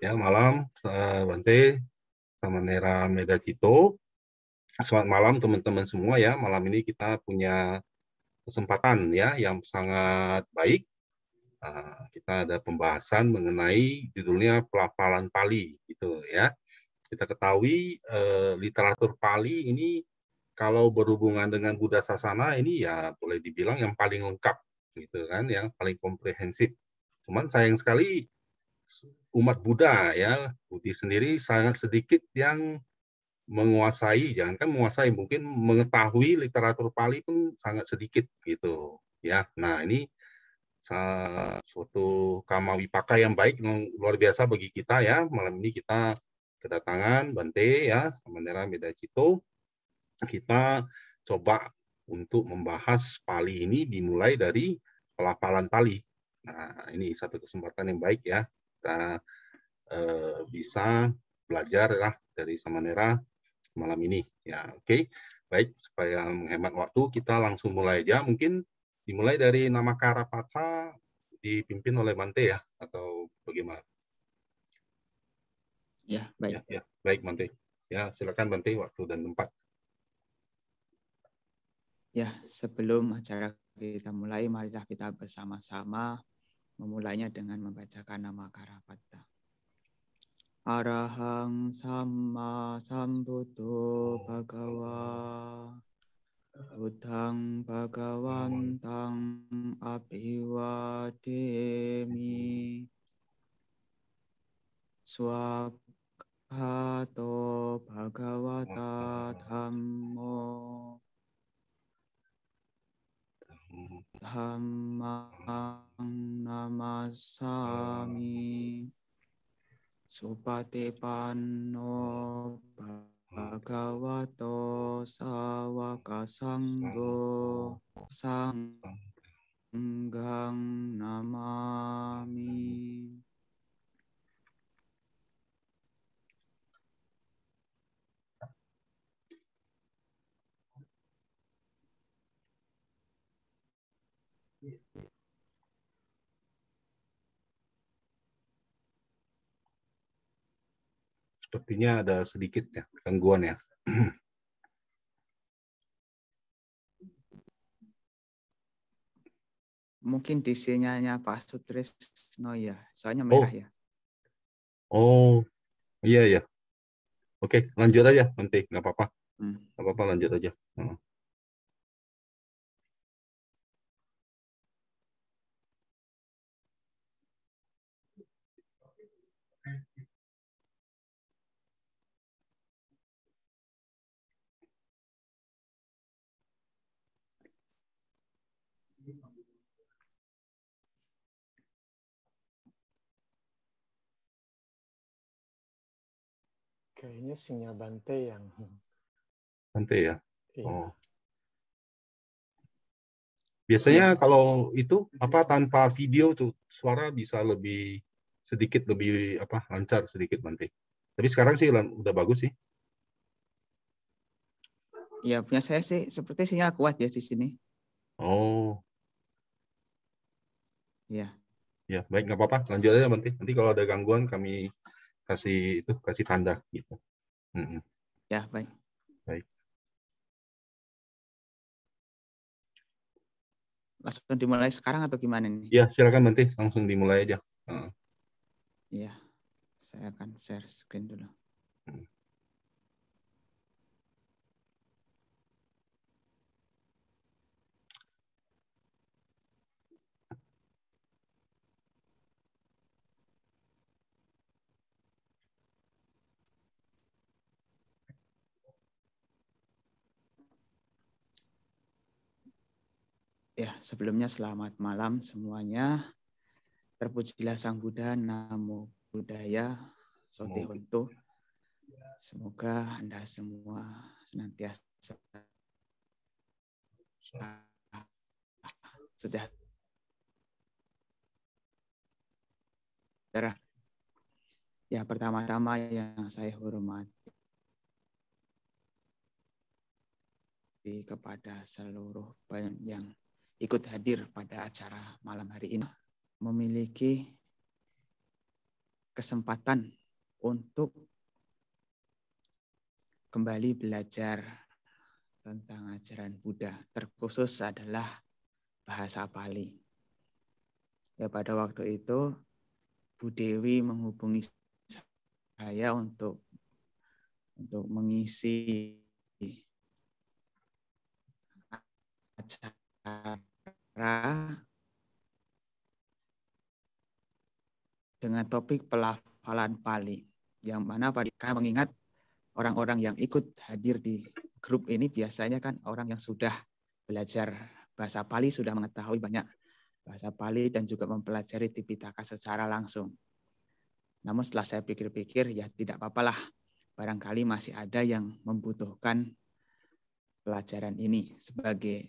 Ya, malam, Bante, Samanera Medacito. Selamat malam teman-teman semua ya. Malam ini kita punya kesempatan ya yang sangat baik. Kita ada pembahasan mengenai judulnya pelafalan Pali gitu ya. Kita ketahui literatur Pali ini kalau berhubungan dengan Buddha Sasana ini ya boleh dibilang yang paling lengkap gitu kan, yang paling komprehensif. Cuman sayang sekali umat Buddha ya, Buddhis sendiri sangat sedikit yang menguasai, jangankan menguasai, mungkin mengetahui literatur Pali pun sangat sedikit gitu ya. Nah, ini suatu kama wipaka yang baik, yang luar biasa bagi kita ya. Malam ini kita kedatangan Bante ya, Samanera Medacito. Kita coba untuk membahas Pali ini dimulai dari pelafalan Pali. Nah, ini satu kesempatan yang baik ya. Kita bisa belajar lah dari Samanera malam ini. Ya, oke. Baik, supaya menghemat waktu, kita langsung mulai aja. Mungkin dimulai dari nama Karapatha dipimpin oleh Bante ya, atau bagaimana? Ya, baik. Ya, baik Bante. Ya, silakan Bante, waktu dan tempat. Ya, sebelum acara kita mulai, marilah kita bersama-sama memulainya dengan membacakan nama Karapatha. Arahang Samma Sambuddho Bhagava Buddhang Bhagawantang Abhiwademi Swakhato Bhagavata Dhammo Dhammang namasami Supatipanno Bhagavato Sawaka Sanggo Sanggang namami. Sepertinya ada sedikit ya gangguan ya. Mungkin di sinyalnya Pak Sutrisno ya, soalnya Oh, merah ya. oh, iya ya. Oke, lanjut aja Bante, nggak apa-apa. Nggak apa-apa, lanjut aja. Kayaknya sinyal Bante yang Bante ya. iya. Oh. Biasanya kalau itu apa tanpa video tuh suara bisa lebih sedikit lebih apa lancar sedikit Bante. Tapi sekarang sih udah bagus sih. Ya, punya saya sih seperti sinyal kuat ya di sini. Oh, Ya. ya baik nggak apa-apa. Lanjut aja Bante. Nanti kalau ada gangguan kami kasih tanda gitu. Ya, baik. Baik. Langsung dimulai sekarang atau gimana nih? Ya silakan Bante, langsung dimulai aja. Ya, saya akan share screen dulu. Ya, sebelumnya selamat malam semuanya. Terpujilah Sang Buddha, Namo Buddhaya, Sotihonto. Semoga Anda semua senantiasa sejahtera. Ya, pertama-tama yang saya hormati kepada seluruh yang ikut hadir pada acara malam hari ini, memiliki kesempatan untuk kembali belajar tentang ajaran Buddha, terkhusus adalah bahasa Pali. Ya, pada waktu itu Bu Dewi menghubungi saya untuk mengisi acara dengan topik pelafalan Pali, yang mana pada mengingat orang-orang yang ikut hadir di grup ini biasanya kan orang yang sudah belajar bahasa Pali, sudah mengetahui banyak bahasa Pali dan juga mempelajari Tipitaka secara langsung. Namun setelah saya pikir-pikir, ya tidak apalah, barangkali masih ada yang membutuhkan pelajaran ini sebagai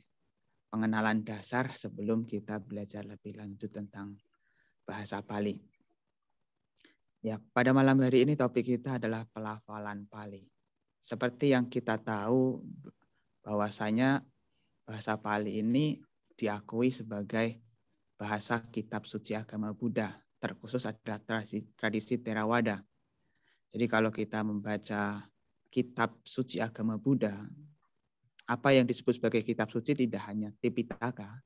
pengenalan dasar sebelum kita belajar lebih lanjut tentang bahasa Pali. Ya, pada malam hari ini topik kita adalah pelafalan Pali. Seperti yang kita tahu bahwasanya bahasa Pali ini diakui sebagai bahasa kitab suci agama Buddha, terkhusus adalah tradisi Theravada. Jadi kalau kita membaca kitab suci agama Buddha, apa yang disebut sebagai kitab suci tidak hanya Tipitaka,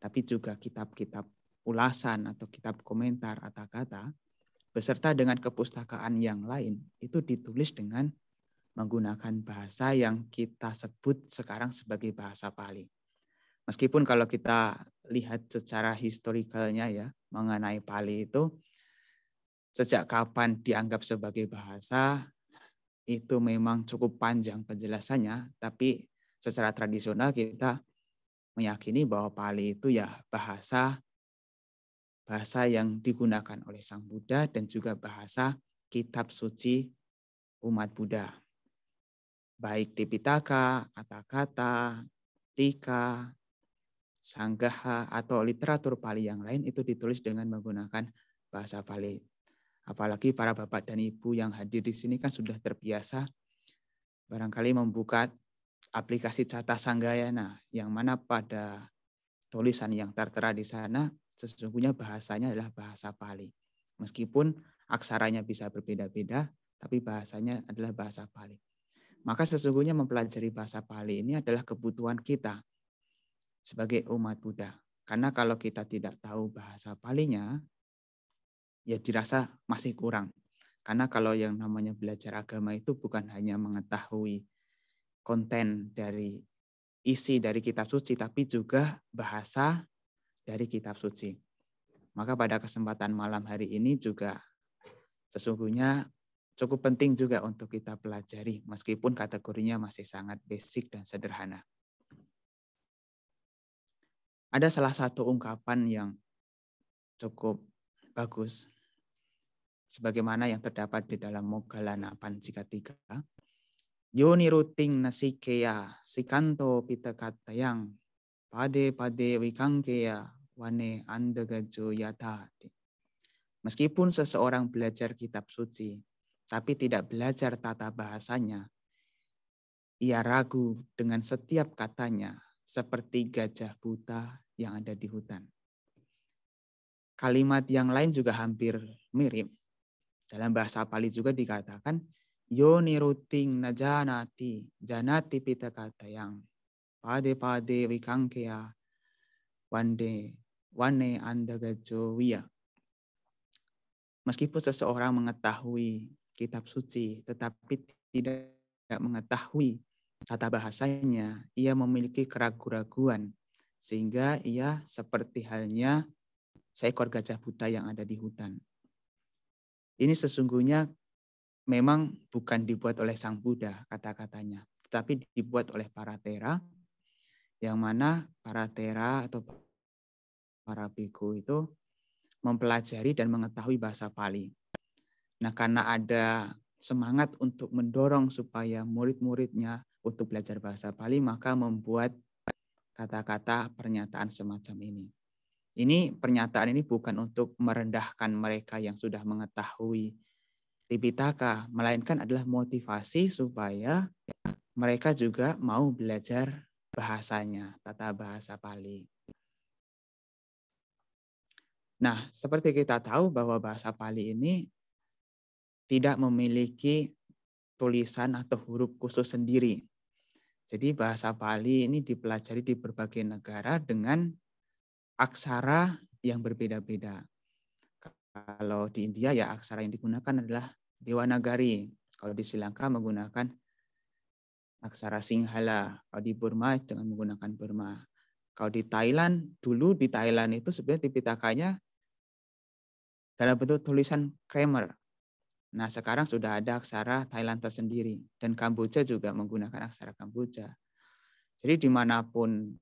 tapi juga kitab-kitab ulasan atau kitab komentar atau kata, beserta dengan kepustakaan yang lain, itu ditulis dengan menggunakan bahasa yang kita sebut sekarang sebagai bahasa Pali. Meskipun kalau kita lihat secara historikalnya ya, mengenai Pali itu, sejak kapan dianggap sebagai bahasa, itu memang cukup panjang penjelasannya, tapi secara tradisional kita meyakini bahwa Pali itu ya bahasa yang digunakan oleh Sang Buddha dan juga bahasa kitab suci umat Buddha. Baik Tipitaka, Atthakatha, Tika, Sanggaha, atau literatur Pali yang lain itu ditulis dengan menggunakan bahasa Pali. Apalagi para bapak dan ibu yang hadir di sini kan sudah terbiasa barangkali membuka aplikasi Cata Sanggayana, yang mana pada tulisan yang tertera di sana sesungguhnya bahasanya adalah bahasa Pali. Meskipun aksaranya bisa berbeda-beda, tapi bahasanya adalah bahasa Pali. Maka sesungguhnya mempelajari bahasa Pali ini adalah kebutuhan kita sebagai umat Buddha. Karena kalau kita tidak tahu bahasa Palinya, ya dirasa masih kurang. Karena kalau yang namanya belajar agama itu bukan hanya mengetahui konten dari isi dari kitab suci, tapi juga bahasa dari kitab suci. Maka pada kesempatan malam hari ini juga sesungguhnya cukup penting juga untuk kita pelajari, meskipun kategorinya masih sangat basic dan sederhana. Ada salah satu ungkapan yang cukup bagus, sebagaimana yang terdapat di dalam Moggallana Pancika 3. Yoni ruting nasikeya sikanto pitakatayang pade wikangkeya wane andagajo yata. Meskipun seseorang belajar kitab suci, tapi tidak belajar tata bahasanya, ia ragu dengan setiap katanya seperti gajah buta yang ada di hutan. Kalimat yang lain juga hampir mirip. Dalam bahasa Pali juga dikatakan, Yoni ruting najanati janati pitakatayang pade wikangkeya wane andagajo wiya. Meskipun seseorang mengetahui kitab suci, tetapi tidak mengetahui tata bahasanya, ia memiliki keraguan-raguan, sehingga ia seperti halnya seekor gajah buta yang ada di hutan. Ini sesungguhnya memang bukan dibuat oleh Sang Buddha kata-katanya, tetapi dibuat oleh para Thera, yang mana para Thera atau para bhikkhu itu mempelajari dan mengetahui bahasa Pali. Nah, karena ada semangat untuk mendorong supaya murid-muridnya untuk belajar bahasa Pali, maka membuat kata-kata pernyataan semacam ini. Pernyataan ini bukan untuk merendahkan mereka yang sudah mengetahui Tipitaka, melainkan adalah motivasi supaya mereka juga mau belajar bahasanya, tata bahasa Pali. Nah, seperti kita tahu bahwa bahasa Pali ini tidak memiliki tulisan atau huruf khusus sendiri. Jadi bahasa Pali ini dipelajari di berbagai negara dengan aksara yang berbeda-beda. Kalau di India ya aksara yang digunakan adalah Dewanagari. Kalau di Sri Lanka menggunakan aksara Sinhala. Kalau di Burma dengan menggunakan Burma. Kalau di Thailand, dulu di Thailand itu sebenarnya Tipitakanya dalam bentuk tulisan Kramer. Nah, sekarang sudah ada aksara Thailand tersendiri. Dan Kamboja juga menggunakan aksara Kamboja. Jadi dimanapun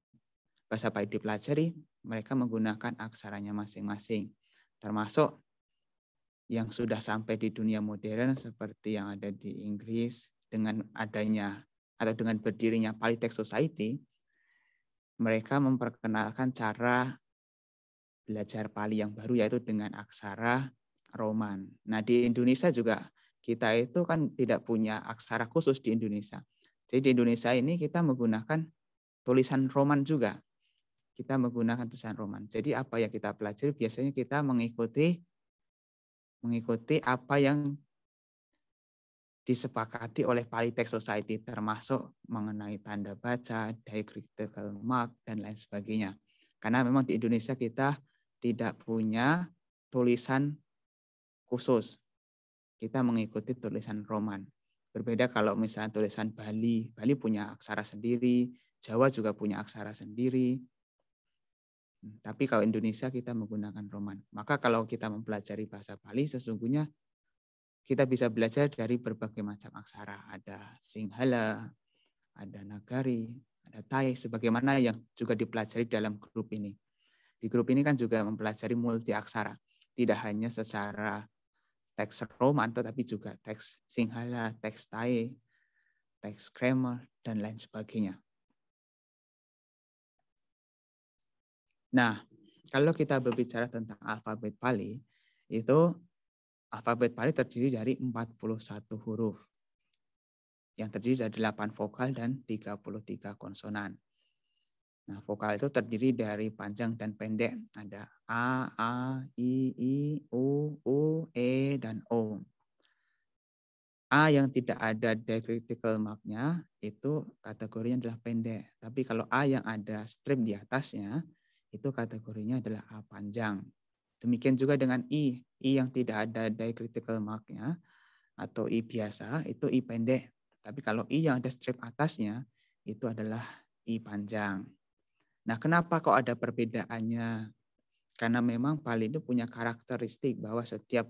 bahasa Pali dipelajari, mereka menggunakan aksaranya masing-masing. Termasuk yang sudah sampai di dunia modern seperti yang ada di Inggris dengan adanya atau dengan berdirinya Pali Text Society, mereka memperkenalkan cara belajar Pali yang baru yaitu dengan aksara Roman. Nah, di Indonesia juga kita itu kan tidak punya aksara khusus di Indonesia. Jadi di Indonesia ini kita menggunakan tulisan Roman juga. Kita menggunakan tulisan Roman. Jadi apa yang kita pelajari biasanya kita mengikuti apa yang disepakati oleh Pali Text Society, termasuk mengenai tanda baca, diacritical mark, dan lain sebagainya. Karena memang di Indonesia kita tidak punya tulisan khusus. Kita mengikuti tulisan Roman. Berbeda kalau misalnya tulisan Bali. Bali punya aksara sendiri, Jawa juga punya aksara sendiri. Tapi kalau Indonesia kita menggunakan Roman. Maka kalau kita mempelajari bahasa Pali, sesungguhnya kita bisa belajar dari berbagai macam aksara. Ada Sinhala, ada Nagari, ada Tai, sebagaimana yang juga dipelajari dalam grup ini. Di grup ini kan juga mempelajari multi aksara. Tidak hanya secara teks Roman, tetapi juga teks Sinhala, teks Tai, teks Kramer, dan lain sebagainya. Nah, kalau kita berbicara tentang alfabet Pali, itu alfabet Pali terdiri dari 41 huruf. Yang terdiri dari 8 vokal dan 33 konsonan. Nah, vokal itu terdiri dari panjang dan pendek. Ada A, I, U, E, dan O. A yang tidak ada diacritical mark-nya itu kategorinya adalah pendek. Tapi kalau A yang ada strip di atasnya, itu kategorinya adalah A panjang. Demikian juga dengan I yang tidak ada diacritical mark-nya atau I biasa, itu I pendek. Tapi kalau I yang ada strip atasnya, itu adalah I panjang. Nah, kenapa kok ada perbedaannya? Karena memang Pali itu punya karakteristik bahwa setiap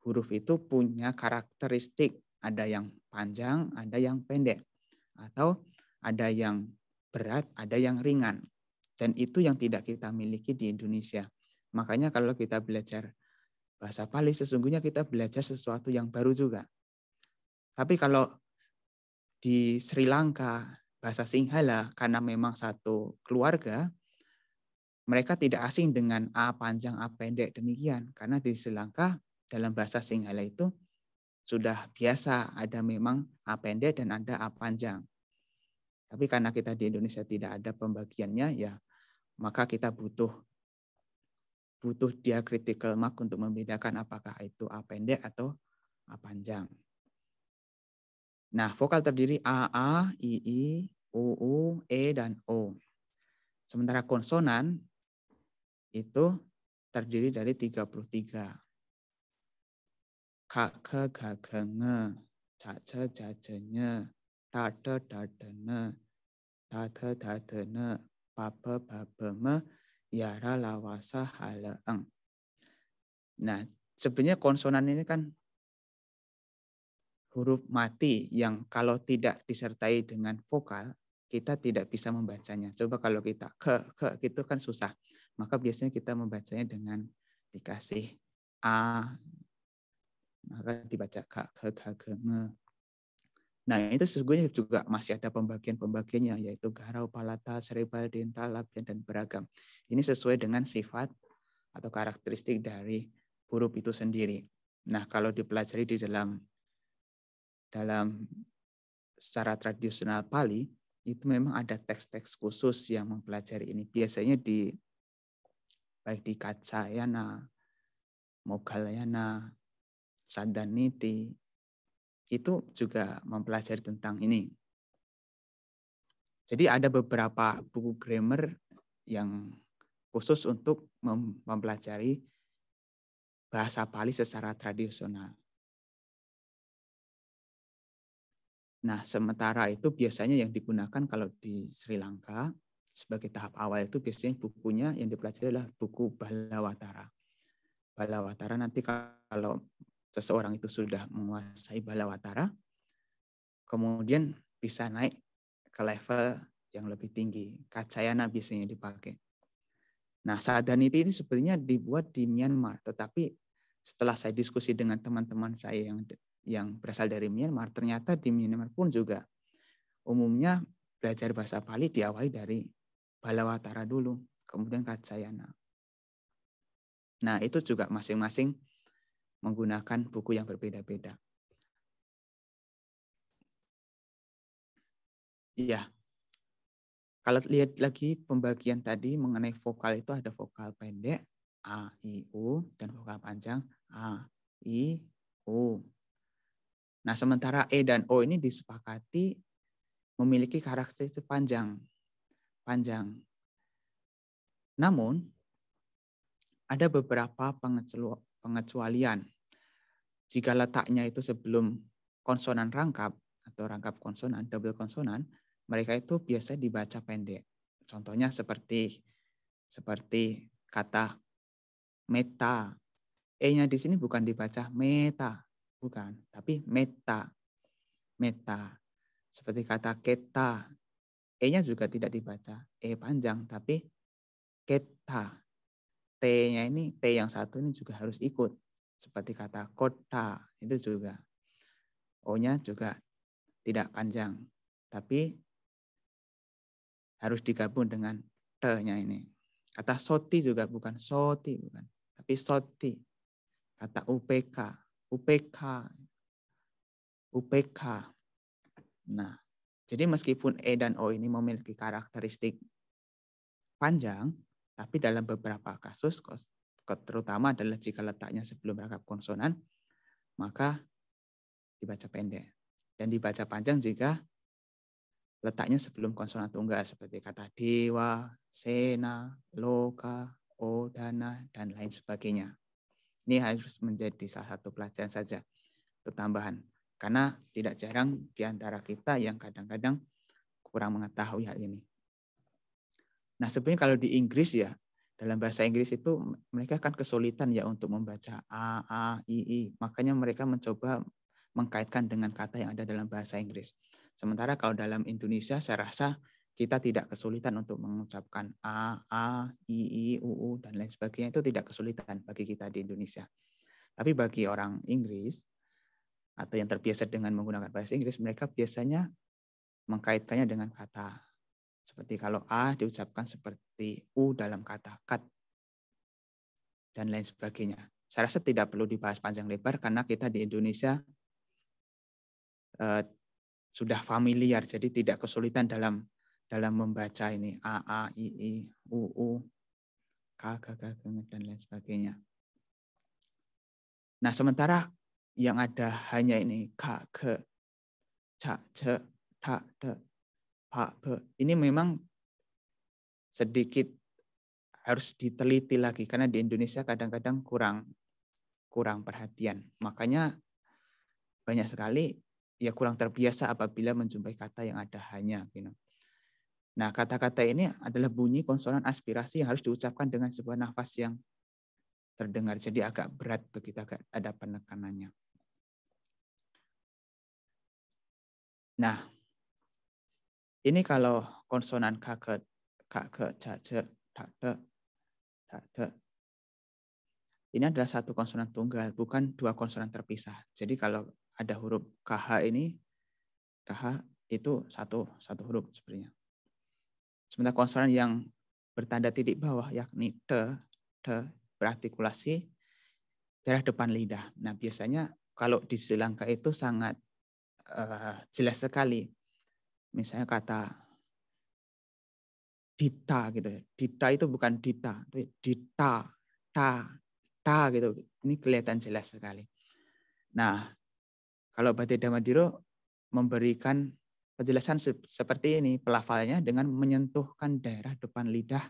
huruf itu punya karakteristik. Ada yang panjang, ada yang pendek. Atau ada yang berat, ada yang ringan. Dan itu yang tidak kita miliki di Indonesia. Makanya kalau kita belajar bahasa Pali, sesungguhnya kita belajar sesuatu yang baru juga. Tapi kalau di Sri Lanka, bahasa Sinhala, karena memang satu keluarga, mereka tidak asing dengan A panjang, A pendek, demikian. Karena di Sri Lanka, dalam bahasa Sinhala itu sudah biasa, ada memang A pendek dan ada A panjang. Tapi karena kita di Indonesia tidak ada pembagiannya, ya maka kita butuh diacritical mark untuk membedakan apakah itu A pendek atau A panjang. Nah, vokal terdiri A, I, U, E, dan O. Sementara konsonan itu terdiri dari 33. Ka, ke, ga, ge, nge, ca, ce, ja, je, nye, da, de, ne, da, de, ne, pa, pe, ba, be, me, yara, lawasa, hale, eng. Nah, sebenarnya konsonan ini kan huruf mati yang kalau tidak disertai dengan vokal, kita tidak bisa membacanya. Coba kalau kita ke itu kan susah. Maka biasanya kita membacanya dengan dikasih A, maka dibaca ka, ke, ga, ge, nge. Nah, itu sesungguhnya juga masih ada pembagian-pembagiannya, yaitu garau, palata, serebal, dental, labian, dan beragam. Ini sesuai dengan sifat atau karakteristik dari huruf itu sendiri. Nah, kalau dipelajari di dalam secara tradisional Pali, itu memang ada teks-teks khusus yang mempelajari ini. Biasanya baik di Kaccayana, Moggallana, Sadaniti, itu juga mempelajari tentang ini. Jadi ada beberapa buku grammar yang khusus untuk mempelajari bahasa Pali secara tradisional. Nah, sementara itu biasanya yang digunakan kalau di Sri Lanka sebagai tahap awal itu biasanya bukunya yang dipelajari adalah buku Balawatara. Balawatara nanti kalau seseorang itu sudah menguasai Balawatara, kemudian bisa naik ke level yang lebih tinggi. Kacayana biasanya dipakai. Nah, Sadaniti ini sebenarnya dibuat di Myanmar, tetapi setelah saya diskusi dengan teman-teman saya yang berasal dari Myanmar, ternyata di Myanmar pun juga umumnya belajar bahasa Pali diawali dari Balawatara dulu, kemudian Kacayana. Nah, itu juga masing-masing menggunakan buku yang berbeda-beda. Iya. Kalau lihat lagi pembagian tadi mengenai vokal itu ada vokal pendek A, I, U dan vokal panjang A, I, U. Nah, sementara E dan O ini disepakati memiliki karakteristik panjang. Namun ada beberapa pengecualian. Jika letaknya itu sebelum konsonan rangkap atau rangkap konsonan, double konsonan, mereka itu biasa dibaca pendek. Contohnya seperti kata meta. E-nya di sini bukan dibaca meta, bukan, tapi meta. Meta. Seperti kata keta. E-nya juga tidak dibaca E panjang, tapi keta. T-nya ini, T yang satu ini juga harus ikut. Seperti kata kota, itu juga. O-nya juga tidak panjang, tapi harus digabung dengan T-nya ini. Kata soti juga bukan soti, bukan, tapi soti. Kata UPK, UPK, UPK. Nah, jadi meskipun E dan O ini memiliki karakteristik panjang, tapi dalam beberapa kasus, terutama adalah jika letaknya sebelum rangkap konsonan, maka dibaca pendek. Dan dibaca panjang jika letaknya sebelum konsonan tunggal seperti kata dewa, sena, loka, odana, dan lain sebagainya. Ini harus menjadi salah satu pelajaran saja untuk tambahan. Karena tidak jarang di antara kita yang kadang-kadang kurang mengetahui hal ini. Nah, sebenarnya kalau di Inggris ya, dalam bahasa Inggris itu mereka kan kesulitan ya untuk membaca A, I. Makanya mereka mencoba mengkaitkan dengan kata yang ada dalam bahasa Inggris. Sementara kalau dalam Indonesia saya rasa kita tidak kesulitan untuk mengucapkan A, I, U, dan lain sebagainya, itu tidak kesulitan bagi kita di Indonesia. Tapi bagi orang Inggris atau yang terbiasa dengan menggunakan bahasa Inggris, mereka biasanya mengkaitkannya dengan kata. Seperti kalau A diucapkan seperti U dalam kata cut, dan lain sebagainya. Saya rasa tidak perlu dibahas panjang lebar karena kita di Indonesia sudah familiar, jadi tidak kesulitan dalam membaca ini A, I, U, K, dan lain sebagainya. Nah, sementara yang ada hanya ini K, K, C, C, Ta, De, Pa, Be. Ini memang sedikit harus diteliti lagi karena di Indonesia kadang-kadang kurang perhatian. Makanya banyak sekali ya kurang terbiasa apabila menjumpai kata yang ada hanya. Gitu. Nah, kata-kata ini adalah bunyi konsonan aspirasi yang harus diucapkan dengan sebuah nafas yang terdengar. Jadi agak berat begitu, agak ada penekanannya. Nah, ini kalau konsonan K ke C, C, Ta, De, Ta, De. Ini adalah satu konsonan tunggal, bukan dua konsonan terpisah. Jadi kalau ada huruf KH ini, KH itu satu huruf sebenarnya. Sementara konsonan yang bertanda titik bawah, yakni de berartikulasi daerah depan lidah. Nah, biasanya kalau di Sri Lanka itu sangat jelas sekali. Misalnya kata dita gitu. Dita itu bukan dita, tapi dita, ta gitu. Ini kelihatan jelas sekali. Nah, kalau Bante Damadiro memberikan penjelasan seperti ini, pelafalannya dengan menyentuhkan daerah depan lidah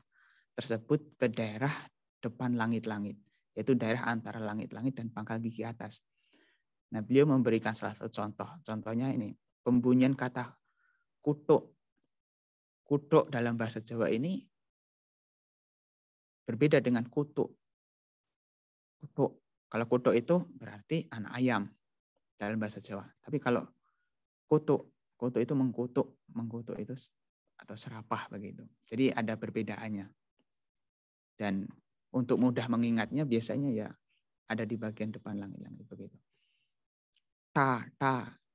tersebut ke daerah depan langit-langit, yaitu daerah antara langit-langit dan pangkal gigi atas. Nah, beliau memberikan salah satu contoh. Contohnya ini, pembunyian kata kutuk. Kutuk dalam bahasa Jawa ini berbeda dengan kutuk. Kutuk. Kalau kutuk itu berarti anak ayam dalam bahasa Jawa. Tapi kalau kutuk itu mengkutuk itu atau serapah begitu. Jadi ada perbedaannya. Dan untuk mudah mengingatnya biasanya ya ada di bagian depan langit-langit begitu. Ta,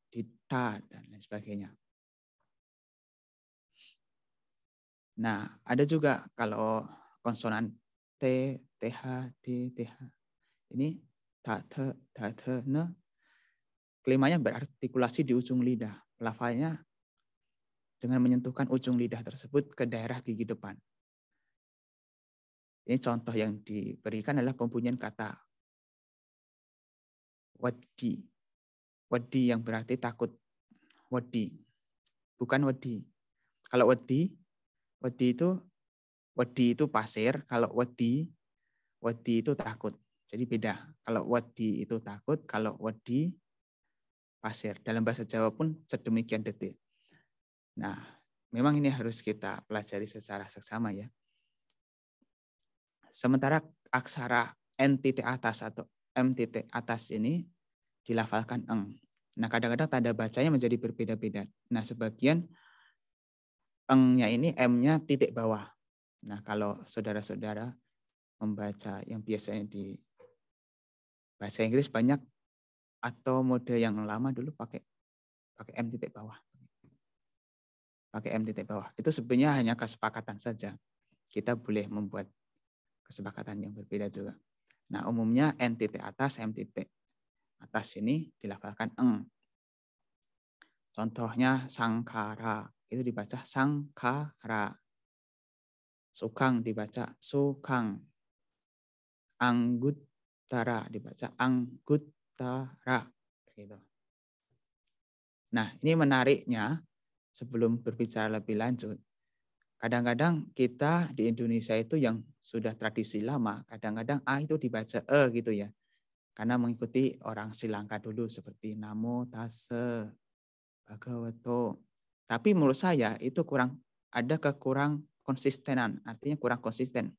dita, dan lain sebagainya. Nah, ada juga kalau konsonan T, TH, D, TH. Ini ta, the, ne. Kelimanya berartikulasi di ujung lidah. Pelafalnya dengan menyentuhkan ujung lidah tersebut ke daerah gigi depan. Ini contoh yang diberikan adalah pembunyian kata wadi. Wadi yang berarti takut. Wadi. Bukan wedi. Kalau wedi itu pasir. Kalau wedi itu takut. Jadi beda. Kalau wedi itu takut, kalau wedi pasir. Dalam bahasa Jawa pun sedemikian detil. Nah, memang ini harus kita pelajari secara seksama ya. Sementara aksara N titik atas atau M titik atas ini dilafalkan eng. Nah, kadang-kadang tanda bacanya menjadi berbeda-beda. Nah, sebagian engnya ini M-nya titik bawah. Nah, kalau saudara-saudara membaca yang biasanya di bahasa Inggris banyak atau mode yang lama dulu pakai M titik bawah. Pakai M titik bawah. Itu sebenarnya hanya kesepakatan saja. Kita boleh membuat kesepakatan yang berbeda juga. Nah, umumnya N titik atas, M titik atas ini dilafalkan eng. Contohnya sangkara, itu dibaca sangkara. Sukang dibaca sukang. Anggutara dibaca anggutara. Gitu. Nah, ini menariknya sebelum berbicara lebih lanjut. Kadang-kadang kita di Indonesia itu yang sudah tradisi lama, kadang-kadang A itu dibaca E gitu ya. Karena mengikuti orang Sri Lanka dulu seperti Namo Tassa Bhagavato. Tapi menurut saya itu ada kekurang konsistenan, artinya kurang konsisten.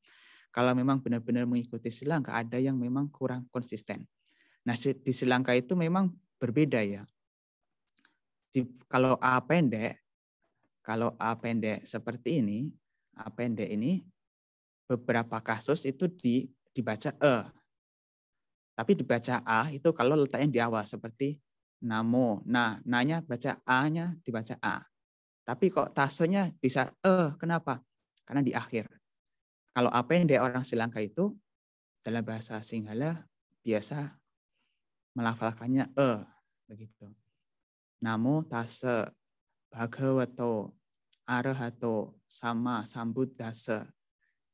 Kalau memang benar-benar mengikuti Sri Lanka, ada yang memang kurang konsisten. Nah, di Sri Lanka itu memang berbeda ya. Kalau A pendek seperti ini, A pendek ini beberapa kasus itu dibaca E. Tapi dibaca A itu kalau letaknya di awal seperti namo. Nah, nanya baca A-nya dibaca A. Tapi kok tasenya bisa E, kenapa? Karena di akhir. Kalau A pendek orang Sri Lanka itu dalam bahasa Sinhala biasa melafalkannya E begitu. Namo tassa Bhagavato Arahato sama Sambuddhassa.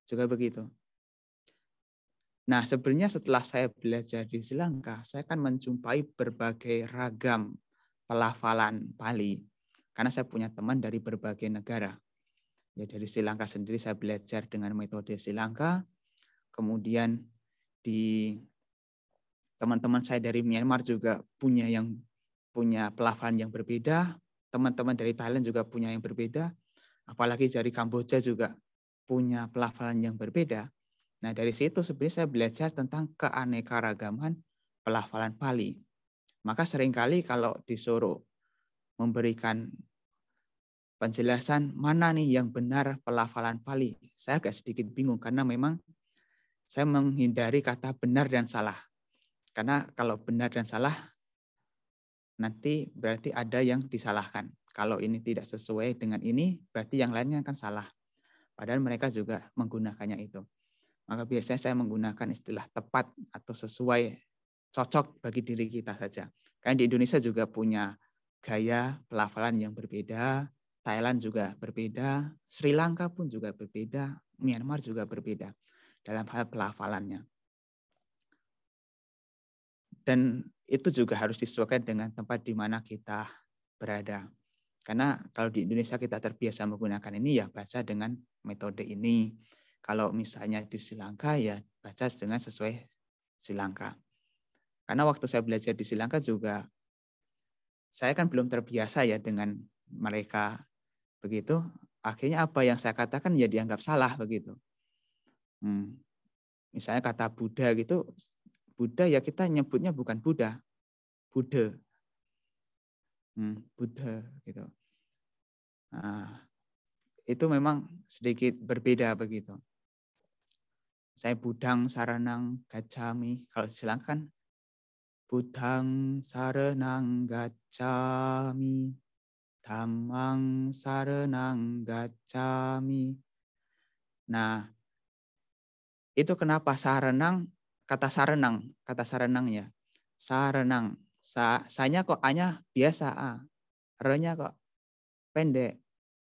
Juga begitu. Nah, sebenarnya setelah saya belajar di Sri Lanka, saya kan menjumpai berbagai ragam pelafalan Pali. Karena saya punya teman dari berbagai negara. Ya, dari Sri Lanka sendiri saya belajar dengan metode Sri Lanka. Kemudian di teman-teman saya dari Myanmar juga punya pelafalan yang berbeda. Teman-teman dari Thailand juga punya yang berbeda. Apalagi dari Kamboja juga punya pelafalan yang berbeda. Nah, dari situ sebenarnya saya belajar tentang keanekaragaman pelafalan Pali. Maka seringkali kalau disuruh memberikan penjelasan mana nih yang benar pelafalan Pali, saya agak sedikit bingung karena memang saya menghindari kata benar dan salah. Karena kalau benar dan salah, nanti berarti ada yang disalahkan. Kalau ini tidak sesuai dengan ini, berarti yang lainnya akan salah. Padahal mereka juga menggunakannya itu. Maka biasanya saya menggunakan istilah tepat atau sesuai, cocok bagi diri kita saja. Karena di Indonesia juga punya gaya pelafalan yang berbeda, Thailand juga berbeda, Sri Lanka pun juga berbeda, Myanmar juga berbeda dalam hal pelafalannya. Dan itu juga harus disesuaikan dengan tempat di mana kita berada. Karena kalau di Indonesia kita terbiasa menggunakan ini, ya baca dengan metode ini. Kalau misalnya di Sri Lanka, ya baca dengan sesuai Sri Lanka. Karena waktu saya belajar di Sri Lanka juga, saya kan belum terbiasa ya dengan mereka begitu. Akhirnya apa yang saya katakan ya dianggap salah begitu. Misalnya kata Buddha gitu, Buddha ya kita nyebutnya bukan Buddha, Buddha. Buddha gitu. Nah, itu memang sedikit berbeda begitu. Saya Budang Saranang Gacchami, kalau silakan Budang Saranang Gacchami, Dhammang Saranang Gacchami. Nah, itu kenapa saranang, kata saranang ya. Saranang, sa-nya kok A-nya biasa A. R-nya kok pendek.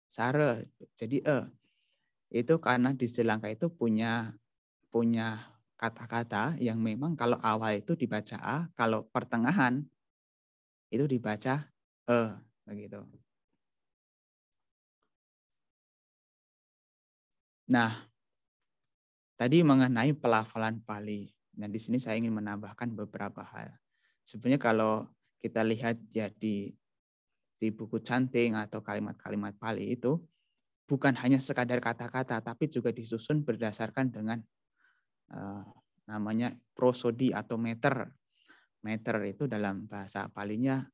Sare, jadi E. Itu karena di Sri Lanka itu punya kata-kata yang memang kalau awal itu dibaca A, kalau pertengahan itu dibaca E, begitu. Nah, tadi mengenai pelafalan Pali. Nah, di sini saya ingin menambahkan beberapa hal. Sebenarnya kalau kita lihat ya di buku canting atau kalimat-kalimat Pali itu bukan hanya sekadar kata-kata, tapi juga disusun berdasarkan dengan namanya prosodi atau meter. Meter itu dalam bahasa Palinya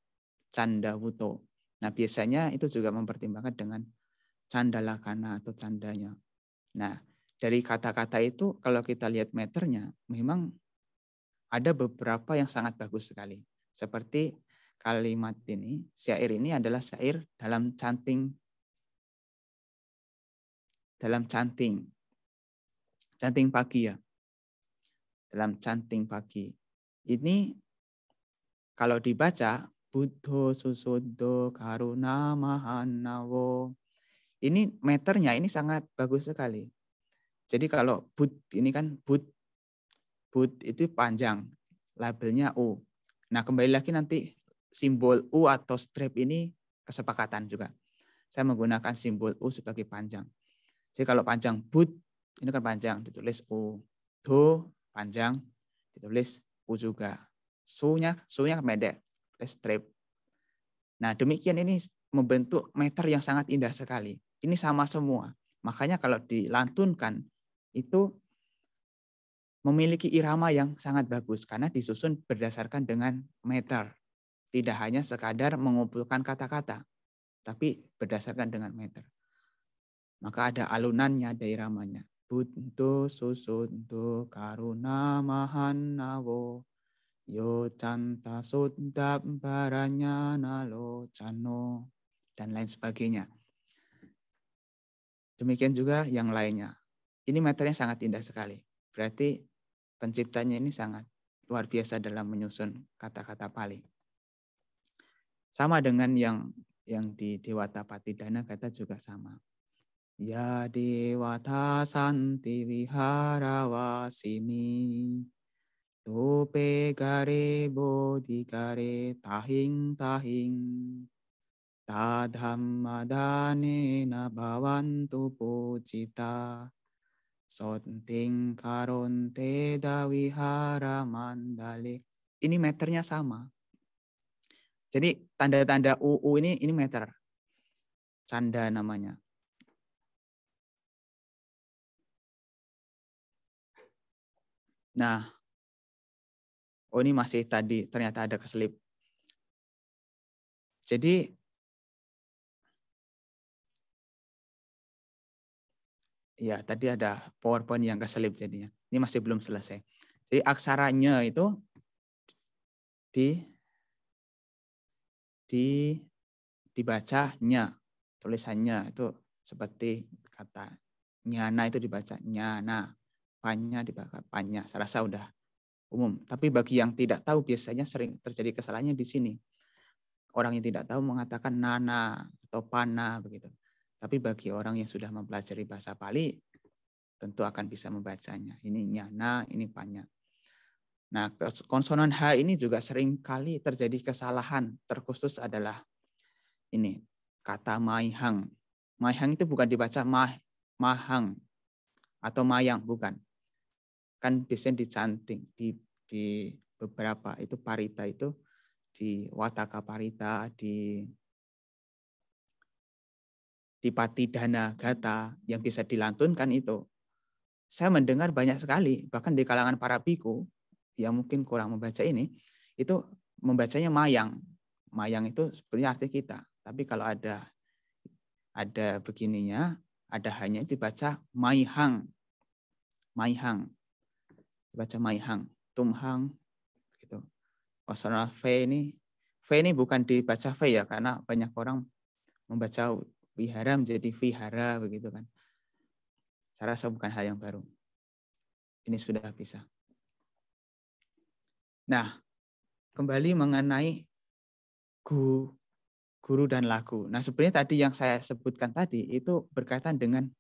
candawuto. Nah, biasanya itu juga mempertimbangkan dengan candalakana atau candanya. Nah, dari kata-kata itu kalau kita lihat meternya, memang ada beberapa yang sangat bagus sekali. Seperti kalimat ini, syair ini adalah syair dalam canting pagi ya. Dalam canting pagi. Ini kalau dibaca Buddho Susuddho Karuna Mahanawo. Ini meternya ini sangat bagus sekali. Jadi kalau Bud ini kan Bud itu panjang, labelnya U. Nah, kembali lagi nanti simbol U atau strip ini kesepakatan juga. Saya menggunakan simbol U sebagai panjang. Jadi kalau panjang Bud ini kan panjang, ditulis U. Do panjang, ditulis U juga. Su-nya pendek, strip. Nah, demikian ini membentuk meter yang sangat indah sekali. Ini sama semua. Makanya kalau dilantunkan itu memiliki irama yang sangat bagus karena disusun berdasarkan dengan meter. Tidak hanya sekadar mengumpulkan kata-kata, tapi berdasarkan dengan meter. Maka ada alunannya, ada iramanya. Buddho susunto karuna mahanawo yo canta sudap baranya nalo cano dan lain sebagainya. Demikian juga yang lainnya. Ini meternya sangat indah sekali. Berarti penciptanya ini sangat luar biasa dalam menyusun kata-kata Pali. Sama dengan yang di Dewata Patidana kata juga sama. Ya Dewata Santi Viharawasini Tope Gare Bodhi Gare Tahing Tahing Tadhammadane Nabavantu Pujita Sonting Karonte Dawihara Mandale. Ini meternya sama. Jadi tanda-tanda UU ini meter. Canda namanya. Nah, ini masih tadi ternyata ada keselip. Jadi ya tadi ada PowerPoint yang keselip jadinya. Ini masih belum selesai. Jadi aksaranya itu dibacanya, tulisannya itu seperti kata nyana itu dibaca nyana, panya dibaca panya. Saya rasa udah umum. Tapi bagi yang tidak tahu biasanya sering terjadi kesalahannya di sini. Orang yang tidak tahu mengatakan nana atau pana begitu. Tapi bagi orang yang sudah mempelajari bahasa Pali tentu akan bisa membacanya. Ini nyana, ini panya. Nah, konsonan H ini juga sering kali terjadi kesalahan. Terkhusus adalah ini, kata maihang. Maihang itu bukan dibaca mahang atau mayang, bukan. Kan biasanya dicanting di beberapa itu parita itu, di Wataka Parita, di Patidana Gata yang bisa dilantunkan itu. Saya mendengar banyak sekali, bahkan di kalangan para biku yang mungkin kurang membaca ini, itu membacanya mayang. Mayang itu sebenarnya arti kita. Tapi kalau ada begininya, ada hanya dibaca maihang. Maihang. Dibaca maihang. Tumhang. Gitu. Konsonan V ini bukan dibaca V ya, karena banyak orang membaca wihara menjadi vihara begitu kan. Saya rasa bukan hal yang baru. Ini sudah bisa. Nah, kembali mengenai guru dan lagu. Nah, sebenarnya tadi yang saya sebutkan tadi itu berkaitan dengan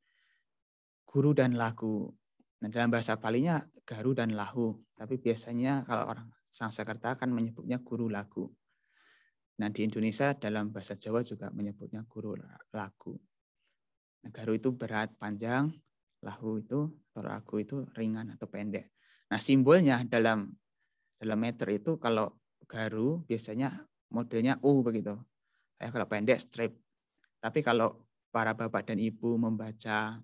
guru dan lagu. Nah, dalam bahasa Palinya garu dan lahu. Tapi biasanya kalau orang Sanskerta akan menyebutnya guru lagu. Nah, di Indonesia dalam bahasa Jawa juga menyebutnya guru lagu. Nah, garu itu berat, panjang. Lahu itu, atau lagu itu ringan atau pendek. Nah, simbolnya dalam meter itu kalau garu biasanya modelnya U begitu. Kalau pendek strip. Tapi kalau para bapak dan ibu membaca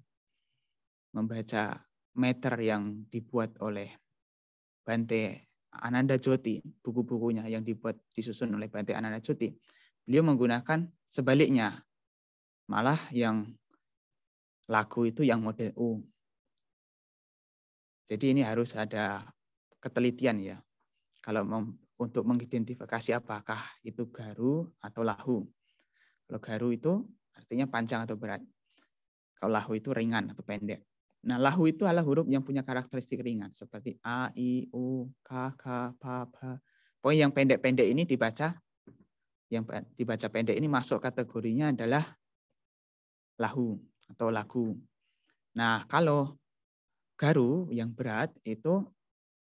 meter yang dibuat oleh Bante Ananda Joti, buku-bukunya yang disusun oleh Bante Ananda Joti, beliau menggunakan sebaliknya. Malah yang lagu itu yang model U. Jadi ini harus ada ketelitian ya. Kalau untuk mengidentifikasi apakah itu garu atau lahu. Kalau garu itu artinya panjang atau berat. Kalau lahu itu ringan atau pendek. Nah, lahu itu adalah huruf yang punya karakteristik ringan. Seperti A, I, U, K, K, P, P. Pokoknya yang pendek-pendek ini dibaca pendek ini masuk kategorinya adalah lahu atau lagu. Nah, kalau garu yang berat itu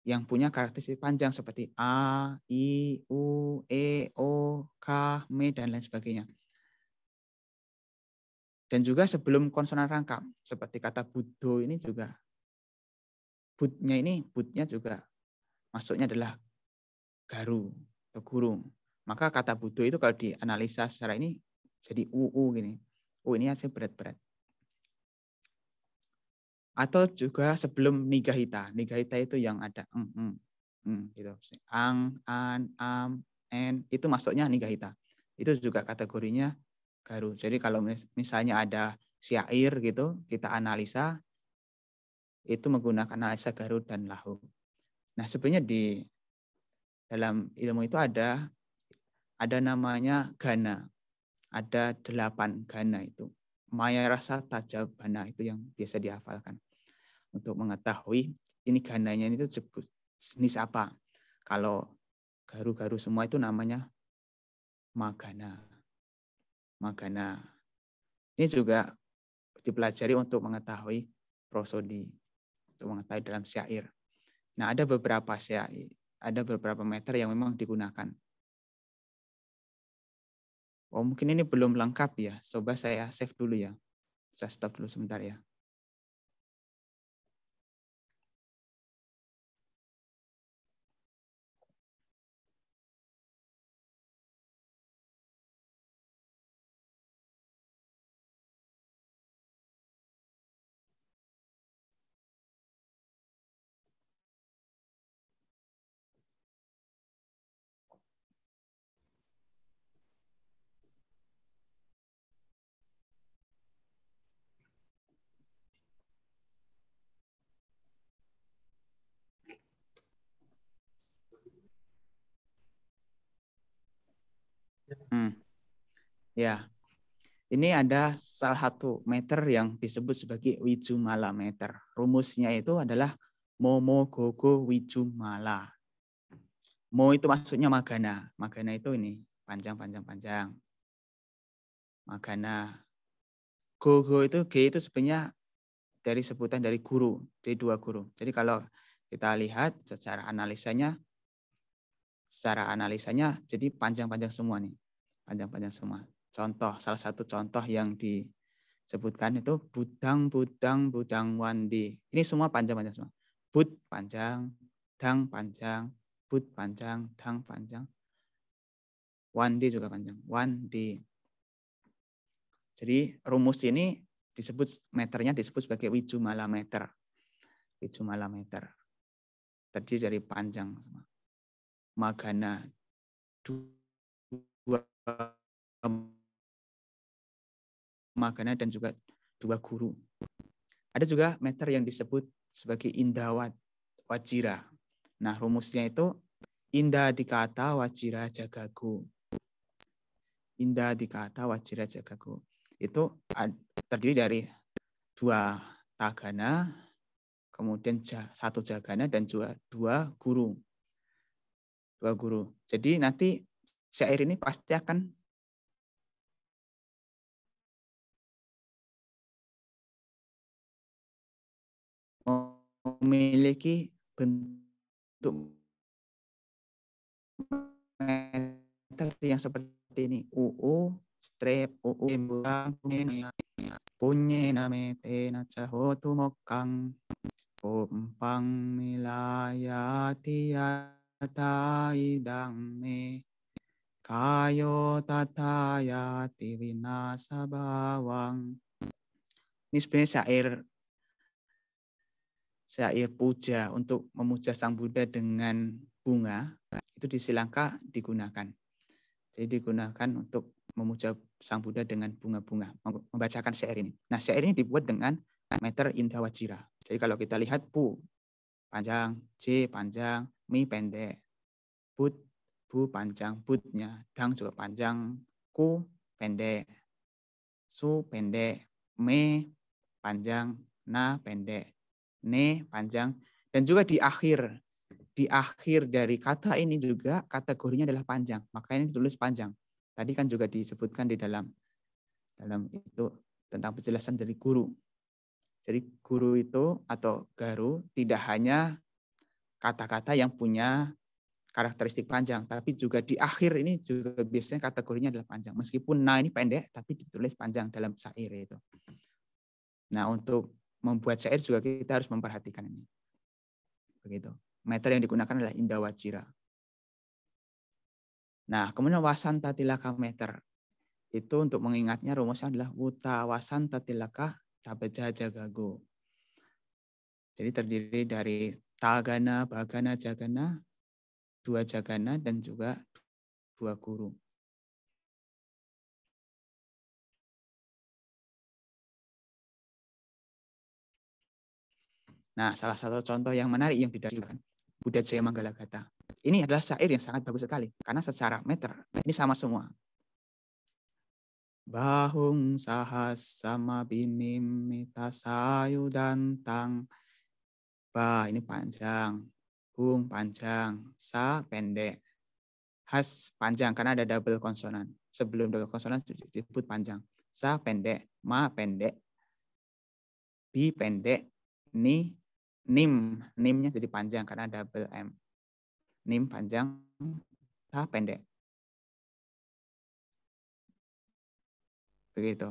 yang punya karakteristik panjang seperti A, I, U, E, O, K, Me, dan lain sebagainya. Dan juga sebelum konsonan rangkap, seperti kata Buddho ini juga, Budnya juga masuknya adalah garu atau gurung. Maka kata Buddho itu kalau dianalisa secara ini jadi UU gini. Ini aja berat-berat. Atau juga sebelum nigahita. Nigahita itu yang ada gitu. Ang, an, am, en, itu masuknya nigahita. Itu juga kategorinya garu. Jadi kalau misalnya ada syair gitu, kita analisa, itu menggunakan analisa garu dan lahu. Nah, sebenarnya di dalam ilmu itu ada namanya gana. Ada 8 gana itu. Maya rasa tajabana itu yang biasa dihafalkan. Untuk mengetahui ini gananya itu jenis apa. Kalau garu-garu semua itu namanya magana. Magana. Ini juga dipelajari untuk mengetahui prosodi, untuk mengetahui dalam syair. Nah, ada beberapa syair, ada beberapa meter yang memang digunakan. Oh, mungkin ini belum lengkap ya. Coba saya save dulu ya. Saya stop dulu sebentar ya. Ya, ini ada salah satu meter yang disebut sebagai Wijumala meter. Rumusnya itu adalah Momo Gogo Wijumala. Mo itu maksudnya magana. Magana itu ini panjang. Magana. Gogo itu G itu sebenarnya dari sebutan dari guru, dari 2 guru. Jadi kalau kita lihat secara analisanya jadi panjang-panjang semua nih. Panjang-panjang semua. Salah satu contoh yang disebutkan itu budang wandi. Ini semua panjang-panjang semua. Bud panjang, dang panjang, bud panjang, dang panjang. Wandi juga panjang. Wandi. Jadi rumus ini meternya disebut sebagai wijumala meter. Wijumala meter. Terdiri dari panjang semua. Magana 2 magana dan juga 2 guru. Ada juga meter yang disebut sebagai indawat wajira. Nah, rumusnya itu inda dikata wajira jagaku. Inda dikata wajira jagaku. Itu terdiri dari 2 tagana, kemudian 1 jagana dan juga 2 guru. 2 guru. Jadi nanti syair ini pasti akan memiliki bentuk meter yang seperti ini. Strep, punye namete nacahotu mokang, umpang milayati taidang me, kayo tatayati winasa bawang. Ini sebenarnya syair puja untuk memuja Sang Buddha dengan bunga. Itu di Sri Lanka digunakan. Jadi digunakan untuk memuja Sang Buddha dengan bunga-bunga, membacakan syair ini. Nah, syair ini dibuat dengan meter indawajira. Jadi kalau kita lihat pu panjang, j panjang, mi pendek, bu panjang, budnya, dang juga panjang, ku pendek, su pendek, me panjang, na pendek, ne panjang, dan juga di akhir dari kata ini juga kategorinya adalah panjang, makanya ini ditulis panjang. Tadi kan juga disebutkan di dalam itu tentang penjelasan dari guru. Jadi guru itu atau garu tidak hanya kata-kata yang punya karakteristik panjang, tapi juga di akhir ini juga biasanya kategorinya adalah panjang. Meskipun na ini pendek, tapi ditulis panjang dalam syair itu. Nah, untuk membuat syair juga kita harus memperhatikan ini. Begitu. Meter yang digunakan adalah indawajira. Nah, kemudian wasanta tilaka meter. Itu untuk mengingatnya rumusnya adalah wuta wasanta tilaka tabeja jagago. Jadi terdiri dari tagana, bagana, jagana, 2 jagana, dan juga 2 guru. Nah, salah satu contoh yang menarik yang didasarkan Buddha Jaya Manggalagata. Ini adalah syair yang sangat bagus sekali karena secara meter ini sama semua. Bahung sahas sama binim mita sayudantang. Bah ini panjang, hung panjang, sa pendek, has panjang karena ada double konsonan. Sebelum double konsonan disebut panjang. Sa pendek, ma pendek, bi pendek, ni nimnya jadi panjang karena double M. Nim panjang, sa pendek. Begitu.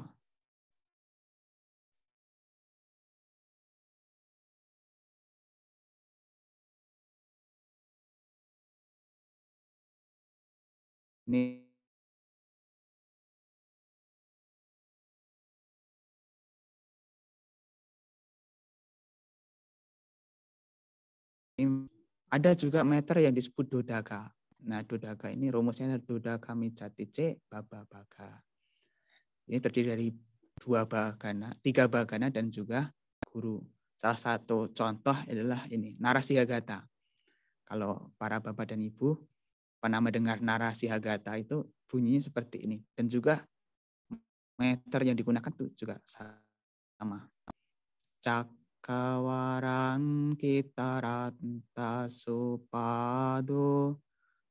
Ini ada juga meter yang disebut dodaka. Nah, dodaka ini rumusnya adalah dodaka mijatice baba baga. Ini terdiri dari 3 bagana dan juga guru. Salah satu contoh adalah ini, Narasihagata. Kalau para bapak dan ibu pernah mendengar Narasihagata itu bunyinya seperti ini. Dan juga meter yang digunakan itu juga sama. Cakawaran kitaranta supado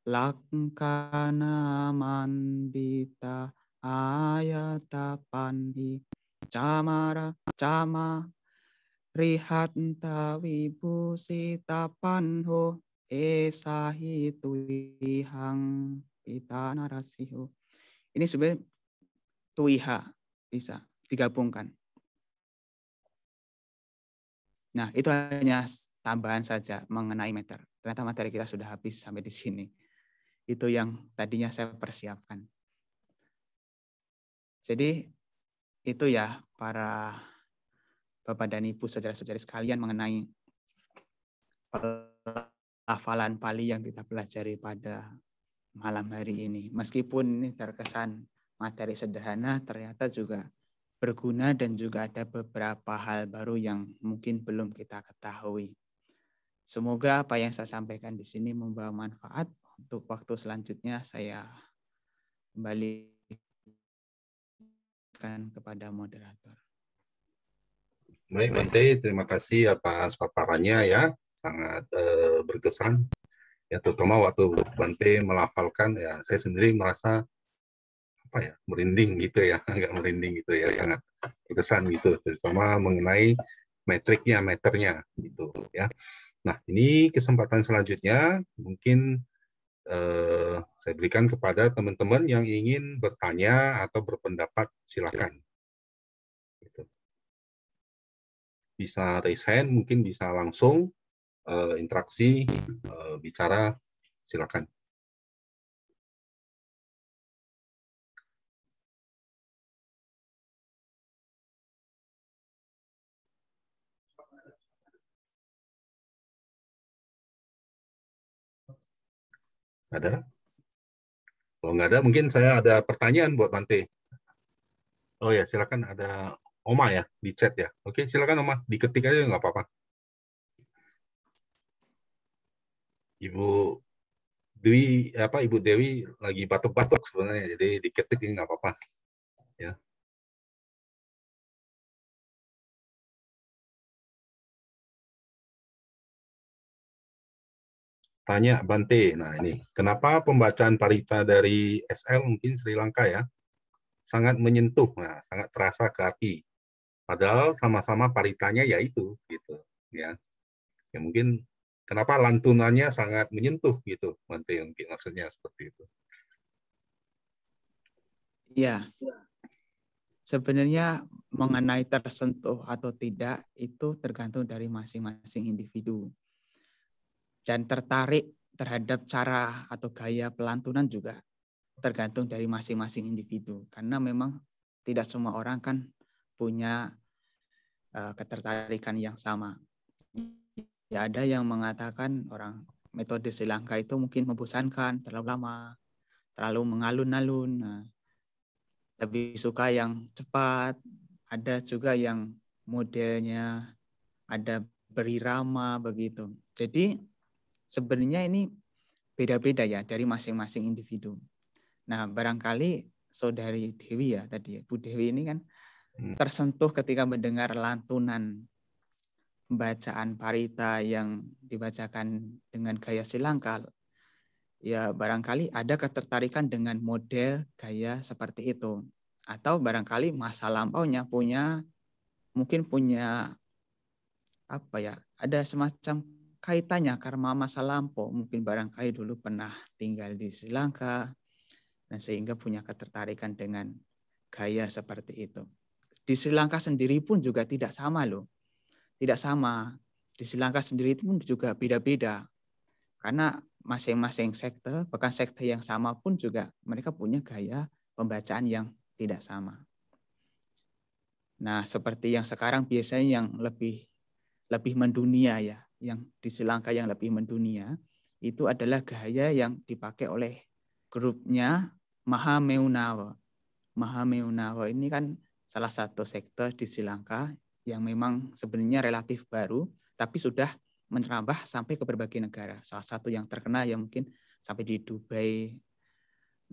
lakkana mandita ayata pandi cama Rihanta wibusita panho esahituihang pitanarasiho. Ini sebenarnya tuiha, bisa digabungkan. Nah, itu hanya tambahan saja mengenai meter. Ternyata materi kita sudah habis sampai di sini. Itu yang tadinya saya persiapkan. Jadi itu ya para Bapak dan Ibu, saudara-saudari sekalian mengenai pelafalan Pali yang kita pelajari pada malam hari ini. Meskipun ini terkesan materi sederhana, ternyata juga berguna dan juga ada beberapa hal baru yang mungkin belum kita ketahui. Semoga apa yang saya sampaikan di sini membawa manfaat. Untuk waktu selanjutnya saya kembalikan kepada moderator. Baik, Bante, terima kasih atas paparannya ya, sangat berkesan. Ya, terutama waktu Bante melafalkan, ya saya sendiri merasa merinding gitu ya, agak merinding gitu ya, sangat berkesan gitu, terutama mengenai meternya gitu ya. Nah, ini kesempatan selanjutnya mungkin saya berikan kepada teman-teman yang ingin bertanya atau berpendapat, silakan. Gitu. Bisa raise hand, mungkin bisa langsung interaksi, bicara, silakan. Ada? Kalau nggak ada, mungkin saya ada pertanyaan buat Bante. Oh ya, silakan, ada Oma ya di chat ya. Oke, silakan Oma, diketik aja nggak apa-apa. Ibu Dewi lagi batuk-batuk sebenarnya, jadi diketik ini nggak apa-apa. Ya. Tanya Bante, nah ini, kenapa pembacaan parita dari SL mungkin Sri Lanka ya, sangat menyentuh, nah, sangat terasa ke hati. Padahal sama-sama paritanya yaitu gitu, ya. Ya mungkin kenapa lantunannya sangat menyentuh gitu, Bante, mungkin maksudnya seperti itu. Iya. Sebenarnya mengenai tersentuh atau tidak itu tergantung dari masing-masing individu. Dan tertarik terhadap cara atau gaya pelantunan juga tergantung dari masing-masing individu. Karena memang tidak semua orang kan punya ketertarikan yang sama. Ya ada yang mengatakan orang metode Sri Lanka itu mungkin membosankan, terlalu lama, terlalu mengalun-alun. Nah, lebih suka yang cepat. Ada juga yang modelnya ada berirama begitu. Jadi sebenarnya ini beda-beda ya dari masing-masing individu. Nah, barangkali Saudari Dewi ya tadi, Bu Dewi ini kan tersentuh ketika mendengar lantunan pembacaan parita yang dibacakan dengan gaya Sri Lanka. Ya, barangkali ada ketertarikan dengan model gaya seperti itu. Atau barangkali masa lampaunya mungkin punya ada semacam kaitannya karena masa lampau, mungkin barangkali dulu pernah tinggal di Sri Lanka dan sehingga punya ketertarikan dengan gaya seperti itu. Di Sri Lanka sendiri pun juga tidak sama loh. Tidak sama. Di Sri Lanka sendiri pun juga beda-beda. Karena masing-masing sekte, bahkan sekte yang sama pun juga mereka punya gaya pembacaan yang tidak sama. Nah, seperti yang sekarang biasanya yang lebih mendunia ya, yang di Sri Lanka yang lebih mendunia, itu adalah gaya yang dipakai oleh grupnya Mahameunawa. Mahameunawa ini kan salah satu sekte di Sri Lanka yang memang sebenarnya relatif baru, tapi sudah merambah sampai ke berbagai negara. Salah satu yang terkenal ya mungkin sampai di Dubai.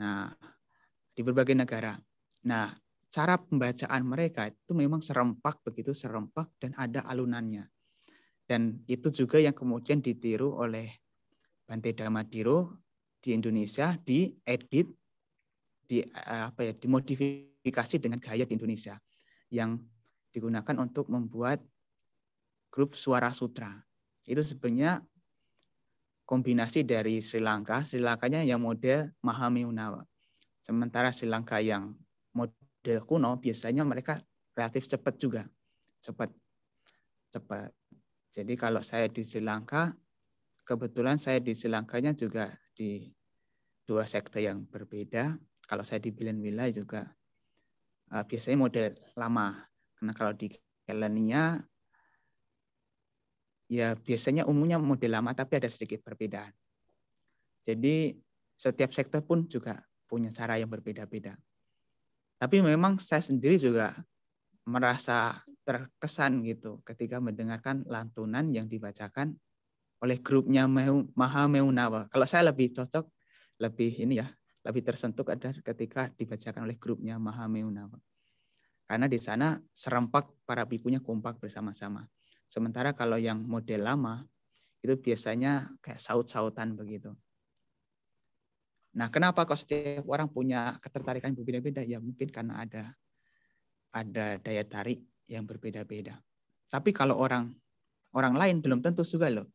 Nah, di berbagai negara. Nah, cara pembacaan mereka itu memang serempak dan ada alunannya. Dan itu juga yang kemudian ditiru oleh Bante Damadiro di Indonesia, diedit, dimodifikasi dengan gaya di Indonesia yang digunakan untuk membuat grup Suara Sutra. Itu sebenarnya kombinasi dari Sri Lanka. Sri Lankanya yang model Mahameunawa. Sementara Sri Lanka yang model kuno biasanya mereka relatif cepat juga. Cepat. Jadi kalau saya di Sri Lanka, kebetulan saya di Sri Lankanya juga di dua sekte yang berbeda. Kalau saya di Bilanwila juga biasanya model lama. Karena kalau di Kelania ya biasanya umumnya model lama tapi ada sedikit perbedaan. Jadi setiap sektor pun juga punya cara yang berbeda-beda. Tapi memang saya sendiri juga merasa terkesan gitu ketika mendengarkan lantunan yang dibacakan oleh grupnya Mahameunawa. Kalau saya lebih cocok, lebih tersentuh ada ketika dibacakan oleh grupnya Mahameunawa. Karena di sana serempak para bikunya kompak bersama-sama. Sementara kalau yang model lama itu biasanya kayak saut-sautan begitu. Nah, kenapa kok setiap orang punya ketertarikan berbeda-beda? Ya mungkin karena ada daya tarik yang berbeda-beda. Tapi kalau orang lain belum tentu juga loh.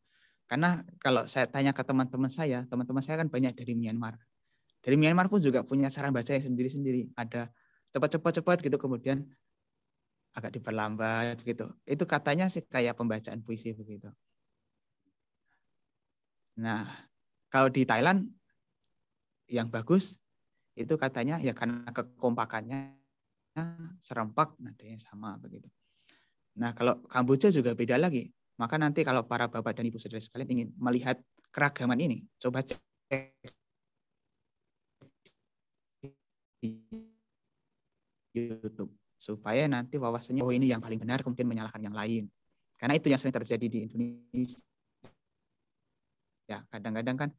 Karena kalau saya tanya ke teman-teman saya kan banyak dari Myanmar. Dari Myanmar pun juga punya cara baca yang sendiri-sendiri. Ada cepat gitu, kemudian agak diperlambat gitu. Itu katanya sih kayak pembacaan puisi begitu. Nah, kalau di Thailand yang bagus itu katanya ya karena kekompakannya serempak nadanya sama begitu. Nah, kalau Kamboja juga beda lagi. Maka nanti kalau para bapak dan ibu saudara sekalian ingin melihat keragaman ini, coba cek di YouTube supaya nanti wawasannya oh ini yang paling benar kemudian menyalahkan yang lain. Karena itu yang sering terjadi di Indonesia. Ya, kadang-kadang kan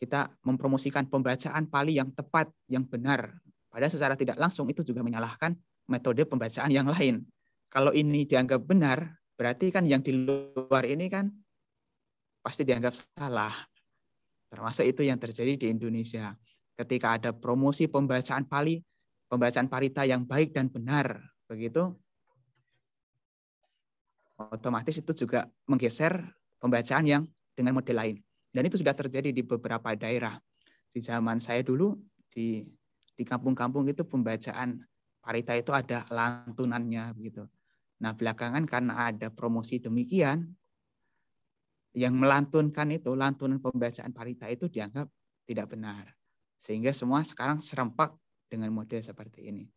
kita mempromosikan pembacaan Pali yang tepat, yang benar. Padahal secara tidak langsung itu juga menyalahkan metode pembacaan yang lain. Kalau ini dianggap benar, berarti kan yang di luar ini kan pasti dianggap salah. Termasuk itu yang terjadi di Indonesia. Ketika ada promosi pembacaan Pali, pembacaan Parita yang baik dan benar, begitu, otomatis itu juga menggeser pembacaan yang dengan model lain. Dan itu sudah terjadi di beberapa daerah. Di zaman saya dulu, di kampung-kampung itu pembacaan Parita itu ada lantunannya, begitu. Nah, belakangan karena ada promosi demikian, yang melantunkan itu, lantunan pembacaan Parita itu dianggap tidak benar. Sehingga semua sekarang serempak dengan model seperti ini.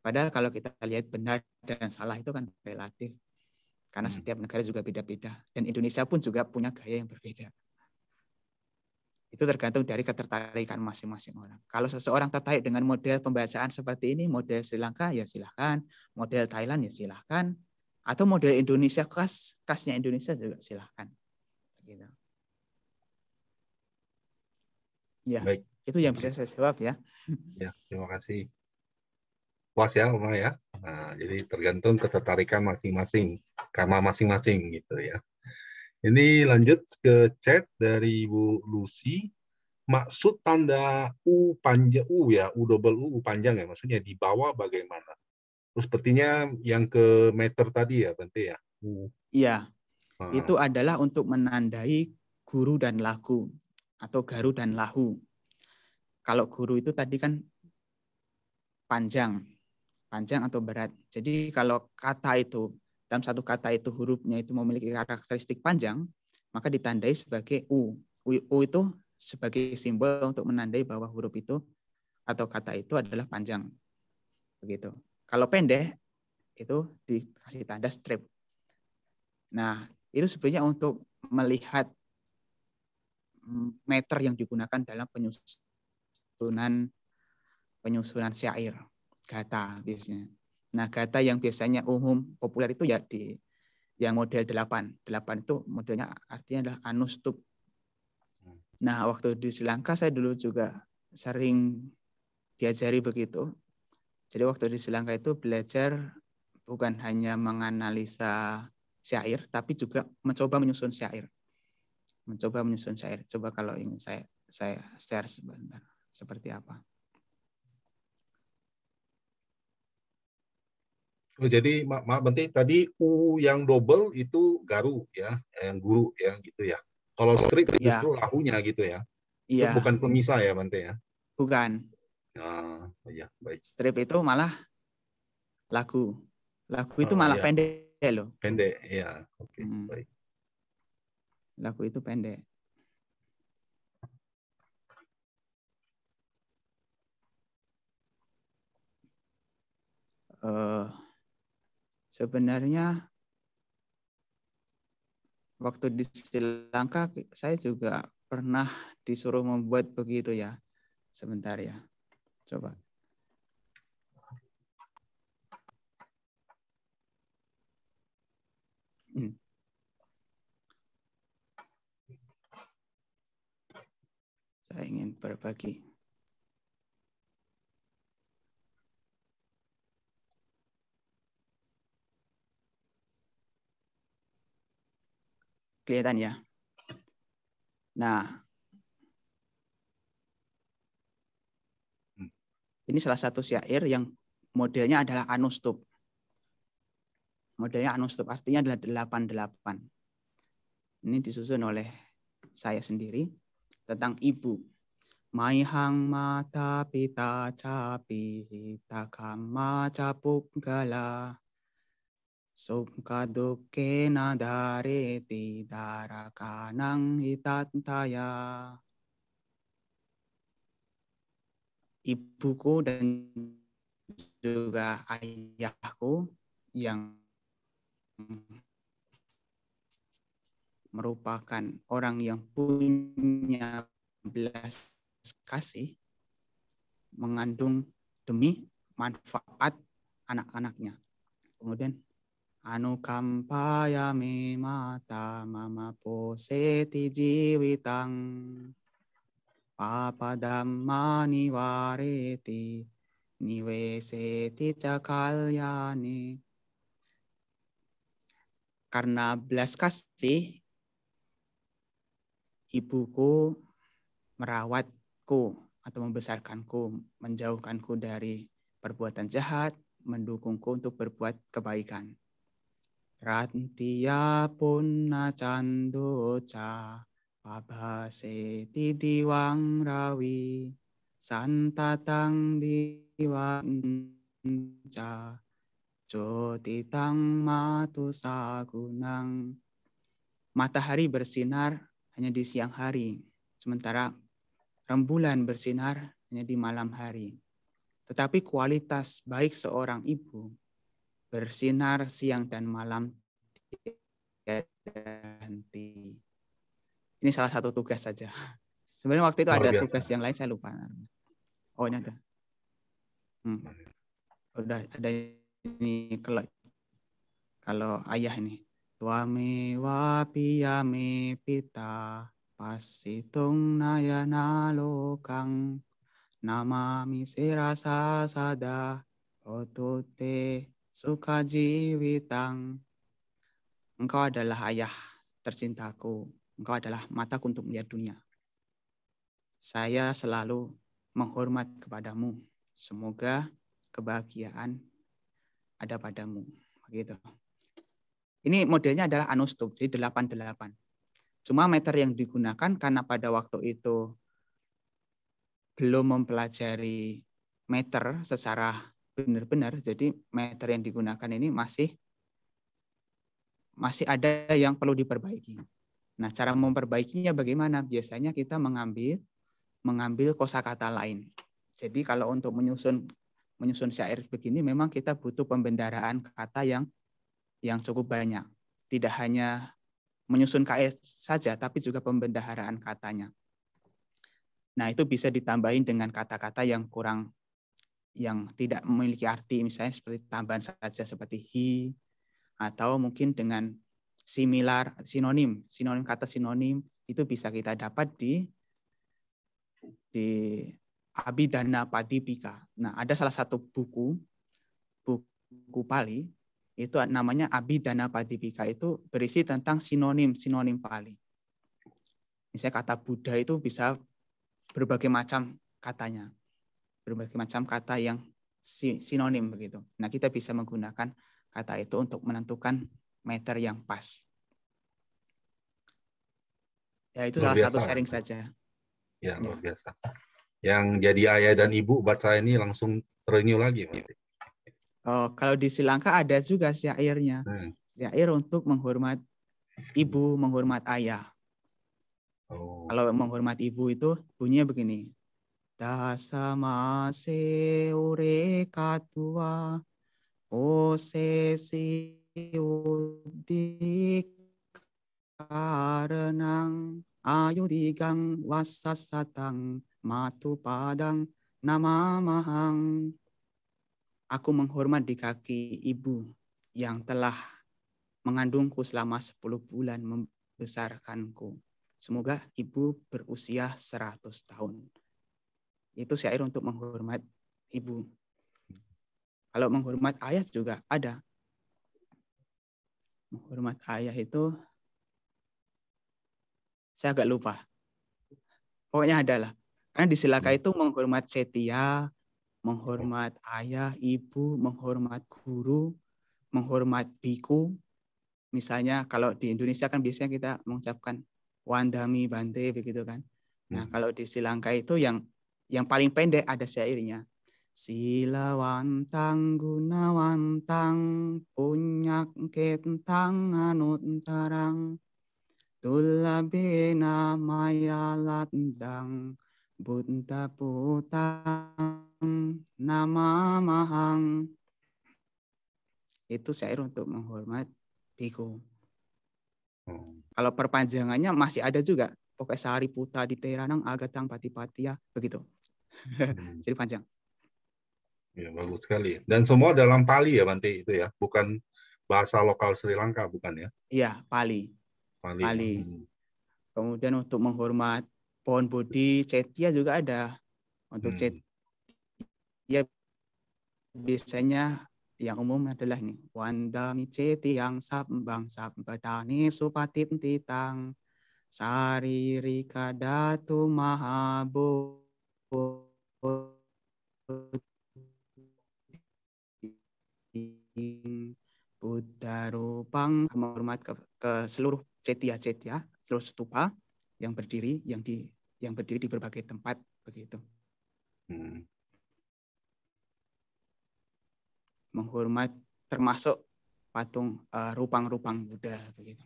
Padahal kalau kita lihat benar dan salah itu kan relatif. Karena setiap negara juga beda-beda. Dan Indonesia pun juga punya gaya yang berbeda. Itu tergantung dari ketertarikan masing-masing orang. Kalau seseorang tertarik dengan model pembacaan seperti ini, model Sri Lanka, ya silahkan. Model Thailand, ya silahkan. Atau model Indonesia, khasnya Indonesia juga silahkan. Gitu. Ya, baik. Itu yang bisa saya jawab ya. Ya, terima kasih. Puas ya, Oma ya. Nah, jadi tergantung ketertarikan masing-masing, karma masing-masing gitu ya. Ini lanjut ke chat dari Bu Lucy. Maksud tanda U panjang U ya, U double U panjang ya, maksudnya di bawah bagaimana? Terus sepertinya yang ke meter tadi ya, Bante ya. Iya. Itu adalah untuk menandai guru dan laku atau garu dan lahu. Kalau guru itu tadi kan panjang atau berat. Jadi kalau kata itu, dalam satu kata itu hurufnya itu memiliki karakteristik panjang, maka ditandai sebagai U. U itu sebagai simbol untuk menandai bahwa huruf itu atau kata itu adalah panjang. Begitu. Kalau pendek, itu dikasih tanda strip. Nah, itu sebenarnya untuk melihat meter yang digunakan dalam penyusunan syair, gata biasanya. Nah, gata yang biasanya umum populer itu ya di yang model 8. 8 itu modelnya artinya adalah anustup. Nah, waktu di Sri Lanka saya dulu juga sering diajari begitu. Jadi waktu di Sri Lanka itu belajar bukan hanya menganalisa syair, tapi juga mencoba menyusun syair. Coba kalau ingin saya share sebentar seperti apa. Oh, jadi maaf Bante, tadi U yang double itu garu ya, yang guru ya gitu ya. Kalau strip Ya, justru lahunya gitu ya. Itu iya, bukan pemisah ya Bante ya. bukan. Ya, baik. Strip itu malah lagu. Lagu itu Oh malah ya, pendek loh. pendek ya. Oke, Hmm, baik. lagu itu pendek. Sebenarnya waktu di Sri Lanka saya juga pernah disuruh membuat begitu ya. Sebentar ya. Coba. Saya ingin berbagi. Kelihatan ya. Nah, ini salah satu syair yang modelnya adalah anustup. Modelnya anustup artinya adalah 88. Ini disusun oleh saya sendiri tentang ibu. Maihang mata pita capi hitakama capuk gala. Sukkadukke nadareti darakanang hitantaya. Ibuku dan juga ayahku yang merupakan orang yang punya belas kasih mengandung demi manfaat anak-anaknya. Kemudian anukampayame mata mama poseti jiwitang papadamma niwareti niweseti cakalyane. Karena belas kasih, ibuku merawatku atau membesarkanku, menjauhkanku dari perbuatan jahat, mendukungku untuk berbuat kebaikan. Rantiya punna candoca pabhaseti diwang rawi santatang diwanca jotitang matu sagunang. Matahari bersinar hanya di siang hari, sementara rembulan bersinar hanya di malam hari. Tetapi kualitas baik seorang ibu bersinar siang dan malam tiada henti. Ini salah satu tugas saja. Sebenarnya waktu itu Luar ada biasa. tugas yang lain, saya lupa. Oh, ini ada. Udah ada ini kalau ayah ini. Tuame wapiyame pita pasitung nayana lokang namami serasa sada otute sukajiwitang. Engkau adalah ayah tercintaku. Engkau adalah mataku untuk melihat dunia. Saya selalu menghormat kepadamu. Semoga kebahagiaan ada padamu. Begitu. Ini modelnya adalah anustup, jadi 88. Cuma meter yang digunakan karena pada waktu itu belum mempelajari meter secara benar-benar, jadi meter yang digunakan ini masih ada yang perlu diperbaiki. Nah, cara memperbaikinya bagaimana? Biasanya kita mengambil kosakata lain. Jadi kalau untuk menyusun syair begini memang kita butuh pembendaraan kata yang cukup banyak. Tidak hanya menyusun kait saja, tapi juga pembendaharaan katanya. Nah, itu bisa ditambahin dengan kata-kata yang tidak memiliki arti, misalnya seperti tambahan saja seperti he, atau mungkin dengan sinonim kata sinonim itu bisa kita dapat di Abhidhamma Padipika. Nah, ada salah satu buku Pali itu namanya Abhidhamma Padipika, itu berisi tentang sinonim Pali. Misalnya kata Buddha itu bisa berbagai macam katanya, berbagai macam kata yang sinonim begitu. Nah, kita bisa menggunakan kata itu untuk menentukan meter yang pas. Ya, itu Luar salah satu biasa. sharing saja. Ya, luar biasa. Yang jadi ayah dan ibu baca ini langsung terenyuh lagi. Oh, kalau di Sri Lanka ada juga syairnya. Syair untuk menghormat ibu, menghormat ayah. Oh. Kalau menghormat ibu itu bunyinya begini. Dasamase ure katua osesi udik karenang ayudigang wasasatang matu padang nama mahang. Aku menghormat di kaki ibu yang telah mengandungku selama 10 bulan membesarkanku. Semoga ibu berusia 100 tahun. Itu syair untuk menghormat ibu. Kalau menghormat ayah juga ada. Menghormat ayah itu saya agak lupa. Pokoknya adalah. Karena di Silaka itu menghormat setia, menghormat ayah, ibu, menghormat guru, menghormat biku. Misalnya kalau di Indonesia kan biasanya kita mengucapkan Wandami Bante begitu kan. Nah, kalau di Sri Lanka itu yang paling pendek ada syairnya. Silawantang gunawantang punyak kentang anuntarang tulabena mayalatdang bunta putang nama mahang. Itu syair untuk menghormat biku. Kalau perpanjangannya masih ada juga. Pokoknya sehari puta di teranang agatang patipatia begitu. Jadi panjang. Ya, bagus sekali. Dan semua dalam Pali ya, Bante, itu ya, bukan bahasa lokal Sri Lanka, bukan ya? Iya, Pali. Pali. Kemudian untuk menghormat pohon bodhi, cetia juga ada. Untuk cetia biasanya yang umum adalah ini. Wandami ceti yang sambang sabadani supatit titang saririka datu mahabo Buddha rupang, menghormat ke seluruh cetia-cetia, seluruh stupa yang berdiri di berbagai tempat begitu. Menghormat termasuk patung rupang-rupang Buddha begitu.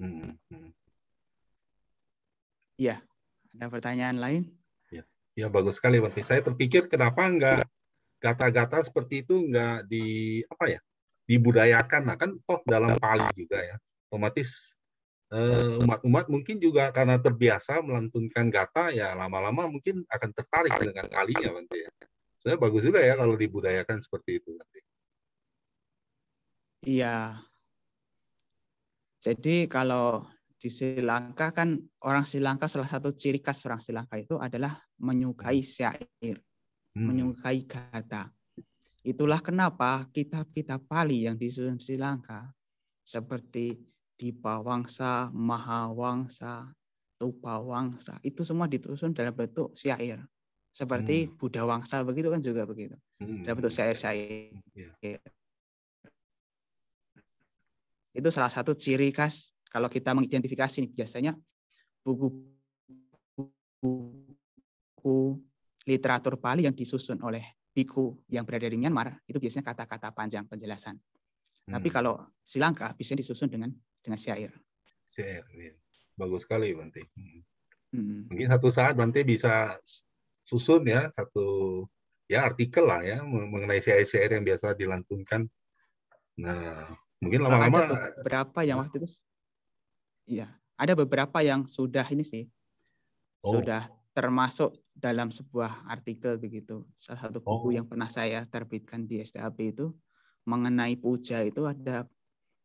Ya, ada pertanyaan lain? Ya, bagus sekali, Bante. Saya terpikir kenapa enggak kata-kata seperti itu enggak dibudayakan. Nah, kan toh dalam Pali juga ya. Otomatis umat-umat mungkin juga karena terbiasa melantunkan gata, ya lama-lama mungkin akan tertarik dengan Palinya, Bante. Sebenarnya bagus juga ya kalau dibudayakan seperti itu, Bante. Iya. Jadi kalau di Sri Lanka kan orang Sri Lanka, salah satu ciri khas orang Sri Lanka itu adalah menyukai syair, menyukai gata. Itulah kenapa kitab-kitab Pali yang disusun Sri Lanka seperti Dipawangsa, Mahawangsa, Tupawangsa itu semua disusun dalam bentuk syair. Seperti Buddha Wangsa begitu kan juga begitu. Dalam bentuk syair-syair. Itu salah satu ciri khas kalau kita mengidentifikasi biasanya buku literatur Pali yang disusun oleh biku yang berada di Myanmar itu biasanya kata-kata panjang penjelasan. Tapi kalau Sri Lanka bisa disusun dengan syair. Syair, ya. Bagus sekali, Bante. Mungkin satu saat Bante bisa susun ya satu artikel lah ya mengenai syair-syair yang biasa dilantunkan. Nah, mungkin lama-lama ada beberapa yang waktu itu, iya, ada beberapa yang sudah ini sih, sudah termasuk dalam sebuah artikel begitu. Salah satu buku yang pernah saya terbitkan di STAP itu mengenai puja, itu ada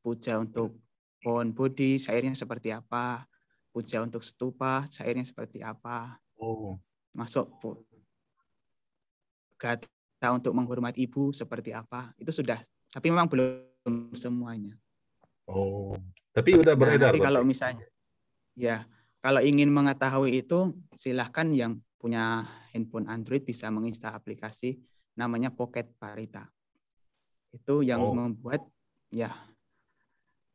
puja untuk pohon bodhi, syairnya seperti apa, puja untuk stupa, syairnya seperti apa, masuk gata untuk menghormat ibu seperti apa, itu sudah, tapi memang belum semuanya. Tapi udah beredar. Nanti kalau misalnya, ya, kalau ingin mengetahui itu, silahkan yang punya handphone Android bisa menginstal aplikasi namanya Pocket Parita. Itu yang membuat, ya,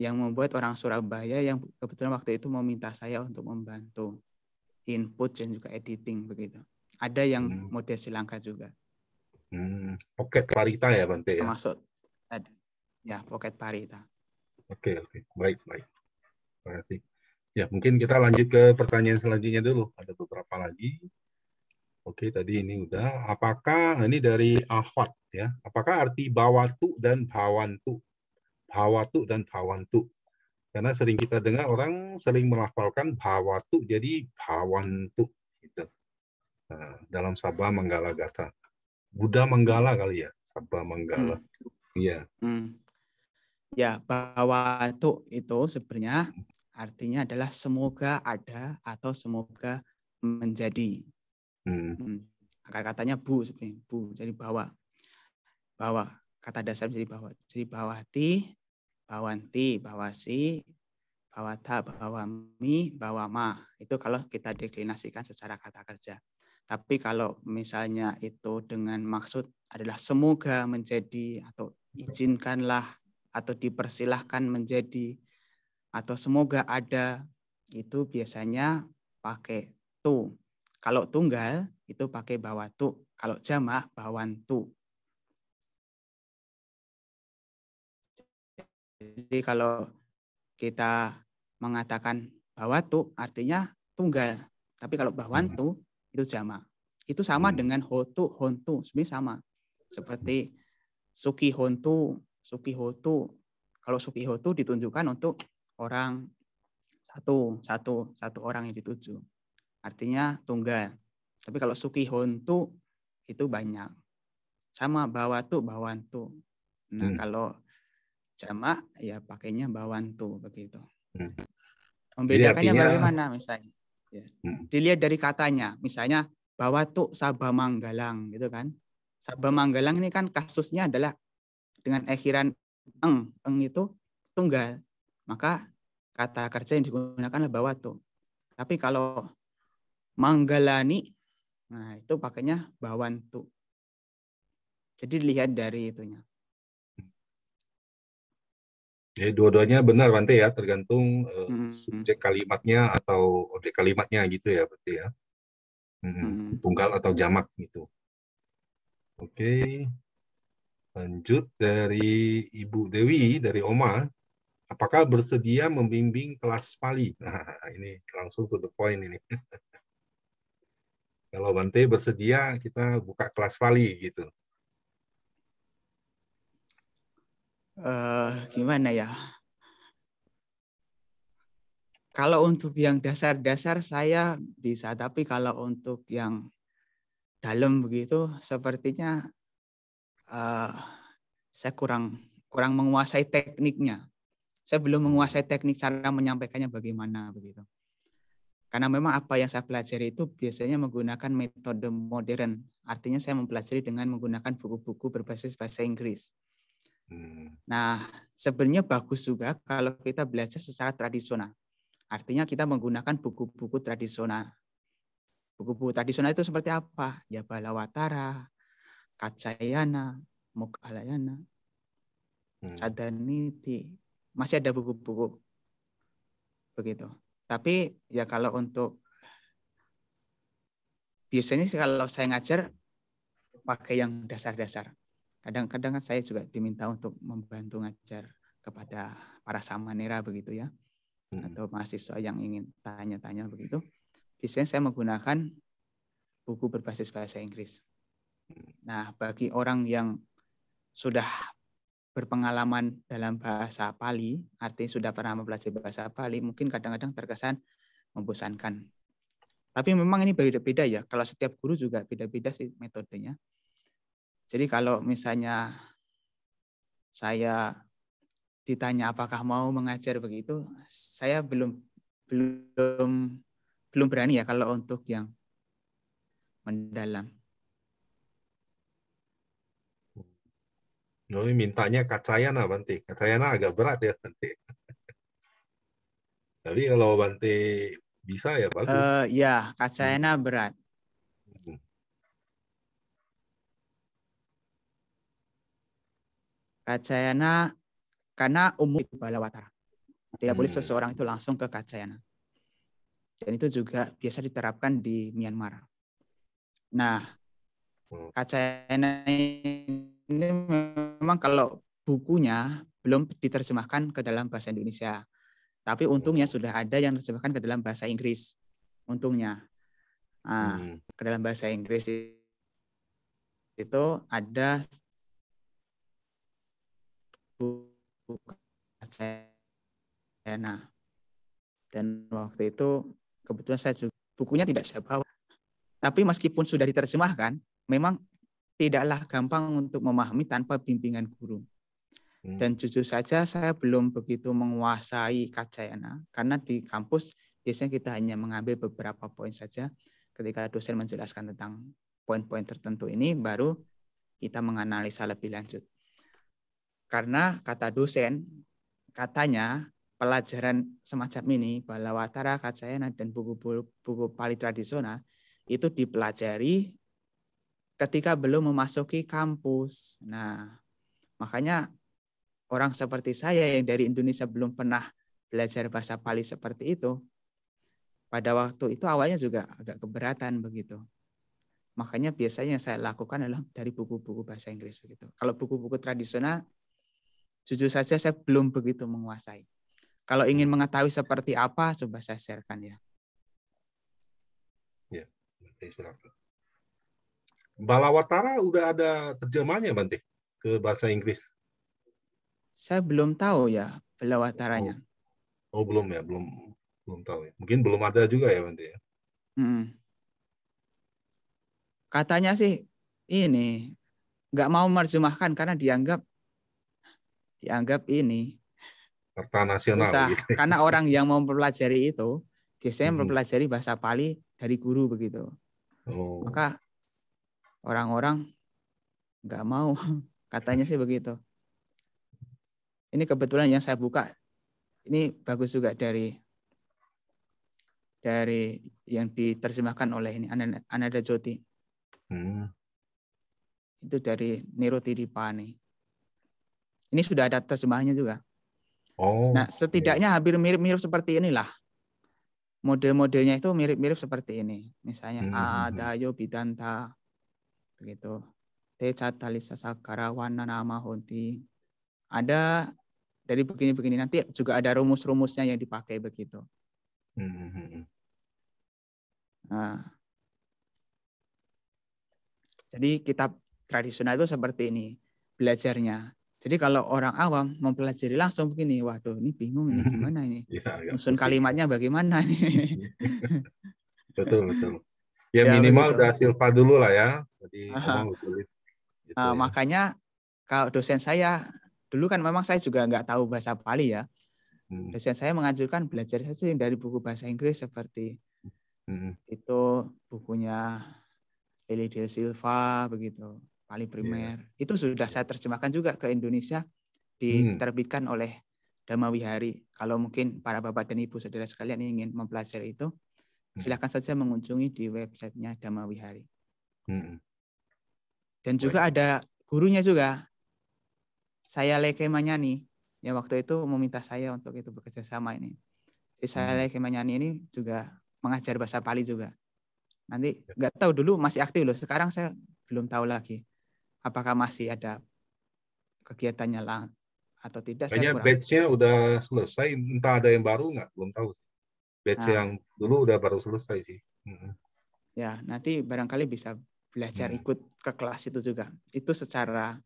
yang membuat orang Surabaya yang kebetulan waktu itu meminta saya untuk membantu input dan juga editing begitu. Ada yang model Sri Lanka juga. Pocket Parita ya Bante ya? Termasuk ada. Ya, Pocket Parita. Oke. Baik. Terima kasih. Ya, mungkin kita lanjut ke pertanyaan selanjutnya dulu. Ada beberapa lagi. Oke, tadi ini udah. Apakah ini dari Ahwat ya? Apakah arti bawatu dan bawantu? Bawatu dan bawantu. Karena sering kita dengar orang sering melafalkan bawatu jadi bawantu gitu. Nah, dalam Sabha Manggala Gata. Buddha Manggala kali ya, Sabha Manggala. Iya. Ya, bawatu itu sebenarnya artinya adalah semoga ada atau semoga menjadi. Akar-katanya bu sebenarnya, bu jadi bawa kata dasar jadi bawa. Jadi bawati, bawanti, bawasi, bawata, bawami, bawama. Itu kalau kita deklinasikan secara kata kerja. Tapi kalau misalnya itu dengan maksud adalah semoga menjadi atau izinkanlah atau dipersilahkan menjadi atau semoga ada, itu biasanya pakai tu. Kalau tunggal itu pakai bawatu, kalau jamak bawantu. Jadi kalau kita mengatakan bawatu artinya tunggal, tapi kalau bawantu itu jamak. Itu sama dengan hotu, hontu, sebenarnya sama. Seperti suki hontu, suki hotu. Kalau suki hotu ditunjukkan untuk orang satu orang yang dituju. Artinya tunggal. Tapi kalau suki hontu itu banyak. Sama bawatu, bawantu. Nah, kalau jamak ya pakainya bawantu begitu. Membedakannya artinya, bagaimana misalnya? Ya. Dilihat dari katanya. Misalnya bawatu Sabha Manggalang gitu kan. Sabha Manggalang ini kan kasusnya adalah dengan akhiran eng itu tunggal. Maka kata kerja yang digunakan adalah bawatu. Tapi kalau Manggalani, nah itu pakainya bawantu. Jadi dilihat dari itunya. Jadi dua-duanya benar Bante ya, tergantung subjek kalimatnya atau objek kalimatnya gitu ya berarti ya. Tunggal atau jamak gitu. Oke. Lanjut dari Ibu Dewi dari Oma. Apakah bersedia membimbing kelas Pali? Nah, ini langsung to the point ini. Kalau Bante bersedia, kita buka kelas Pali gitu. Gimana ya? Kalau untuk yang dasar-dasar saya bisa, tapi kalau untuk yang dalam begitu, sepertinya saya kurang menguasai tekniknya. Saya belum menguasai teknik cara menyampaikannya bagaimana begitu. Karena memang apa yang saya pelajari itu biasanya menggunakan metode modern. Artinya saya mempelajari dengan menggunakan buku-buku berbasis bahasa Inggris. Nah, sebenarnya bagus juga kalau kita belajar secara tradisional. Artinya kita menggunakan buku-buku tradisional. Buku-buku tradisional itu seperti apa? Ya Balawatara, Kaccayana, Moggallana, Sadaniti. Masih ada buku-buku begitu. Tapi ya kalau untuk biasanya kalau saya ngajar pakai yang dasar-dasar. Kadang-kadang saya juga diminta untuk membantu ngajar kepada para samanera begitu ya. Atau mahasiswa yang ingin tanya-tanya begitu. Biasanya saya menggunakan buku berbasis bahasa Inggris. Nah, bagi orang yang sudah berpengalaman dalam bahasa Pali, artinya sudah pernah mempelajari bahasa Pali, mungkin kadang-kadang terkesan membosankan. Tapi memang ini beda-beda ya. Kalau setiap guru juga beda-beda sih metodenya. Jadi kalau misalnya saya ditanya apakah mau mengajar begitu, saya belum berani ya kalau untuk yang mendalam. Ini mintanya Kaccayana Bante. Kaccayana agak berat ya Bante. Tapi kalau Bante bisa ya bagus. Ya, Kaccayana berat. Kaccayana karena umum itu Balawatara. Tidak boleh seseorang itu langsung ke Kacayana. Dan itu juga biasa diterapkan di Myanmar. Nah, Kacayana ini memang kalau bukunya belum diterjemahkan ke dalam bahasa Indonesia. Tapi untungnya sudah ada yang diterjemahkan ke dalam bahasa Inggris. Untungnya. Nah, ke dalam bahasa Inggris itu ada buku Kacayana. Dan waktu itu kebetulan saya juga bukunya tidak saya bawa. Tapi meskipun sudah diterjemahkan, memang tidaklah gampang untuk memahami tanpa bimbingan guru. Dan jujur saja saya belum begitu menguasai Kacayana karena di kampus biasanya kita hanya mengambil beberapa poin saja. Ketika dosen menjelaskan tentang poin-poin tertentu ini baru kita menganalisa lebih lanjut. Karena kata dosen katanya pelajaran semacam ini Balawatara, Kacayana dan buku Pali tradisional itu dipelajari ketika belum memasuki kampus. Nah, makanya orang seperti saya yang dari Indonesia belum pernah belajar bahasa Pali seperti itu, pada waktu itu awalnya juga agak keberatan begitu. Makanya biasanya yang saya lakukan adalah dari buku-buku bahasa Inggris begitu. Kalau buku-buku tradisional, jujur saja saya belum begitu menguasai. Kalau ingin mengetahui seperti apa, coba saya share-kan ya. Ya, silakan. Balawatara udah ada terjemahnya, Bante, ke bahasa Inggris? Saya belum tahu ya Balawataranya. Oh, belum ya, belum tahu ya. Mungkin belum ada juga ya, Bante ya. Katanya sih ini nggak mau menerjemahkan karena dianggap ini Harta nasional susah. gitu. Karena orang yang mau mempelajari itu biasanya mempelajari bahasa Pali dari guru begitu. Maka orang-orang nggak mau, katanya sih begitu. Ini kebetulan yang saya buka, ini bagus juga dari yang diterjemahkan oleh ini Ananda Joti. Itu dari Niruti Dipani. Ini sudah ada terjemahannya juga. Nah, setidaknya hampir mirip-mirip seperti inilah. Model-modelnya itu mirip-mirip seperti ini. Misalnya Adayo Bidanta, begitu. Tecatalisa Sakara Wana Nama Honti. Ada dari begini-begini, nanti juga ada rumus-rumusnya yang dipakai begitu. Nah, jadi kitab tradisional itu seperti ini belajarnya. Jadi kalau orang awam mempelajari langsung begini, waduh ini bingung ini gimana ini, susun kalimatnya bagaimana nih. Betul. Ya minimal udah Silva dulu lah ya. Jadi ngomong sulit. Gitu, makanya kalau dosen saya dulu kan memang saya juga nggak tahu bahasa Pali ya. Dosen saya menganjurkan belajar saja dari buku bahasa Inggris seperti itu bukunya Lili de Silva begitu, Pali Primer. Itu sudah saya terjemahkan juga ke Indonesia, diterbitkan oleh Dhamma Wihari. Kalau mungkin para bapak dan ibu saudara sekalian ingin mempelajari itu, silakan saja mengunjungi di websitenya Dhamma Wihari. Dan juga ada gurunya juga, saya Leke Manyani, yang waktu itu meminta saya untuk itu bekerja sama ini. Jadi saya Leke Manyani ini juga mengajar bahasa Pali juga. Nanti nggak tahu dulu masih aktif loh. Sekarang saya belum tahu lagi apakah masih ada kegiatannya lah atau tidak. Kayaknya batch-nya udah selesai. Entah ada yang baru nggak? Belum tahu. Batch yang dulu udah baru selesai sih. Ya nanti barangkali bisa belajar ikut ke kelas itu juga. Itu secara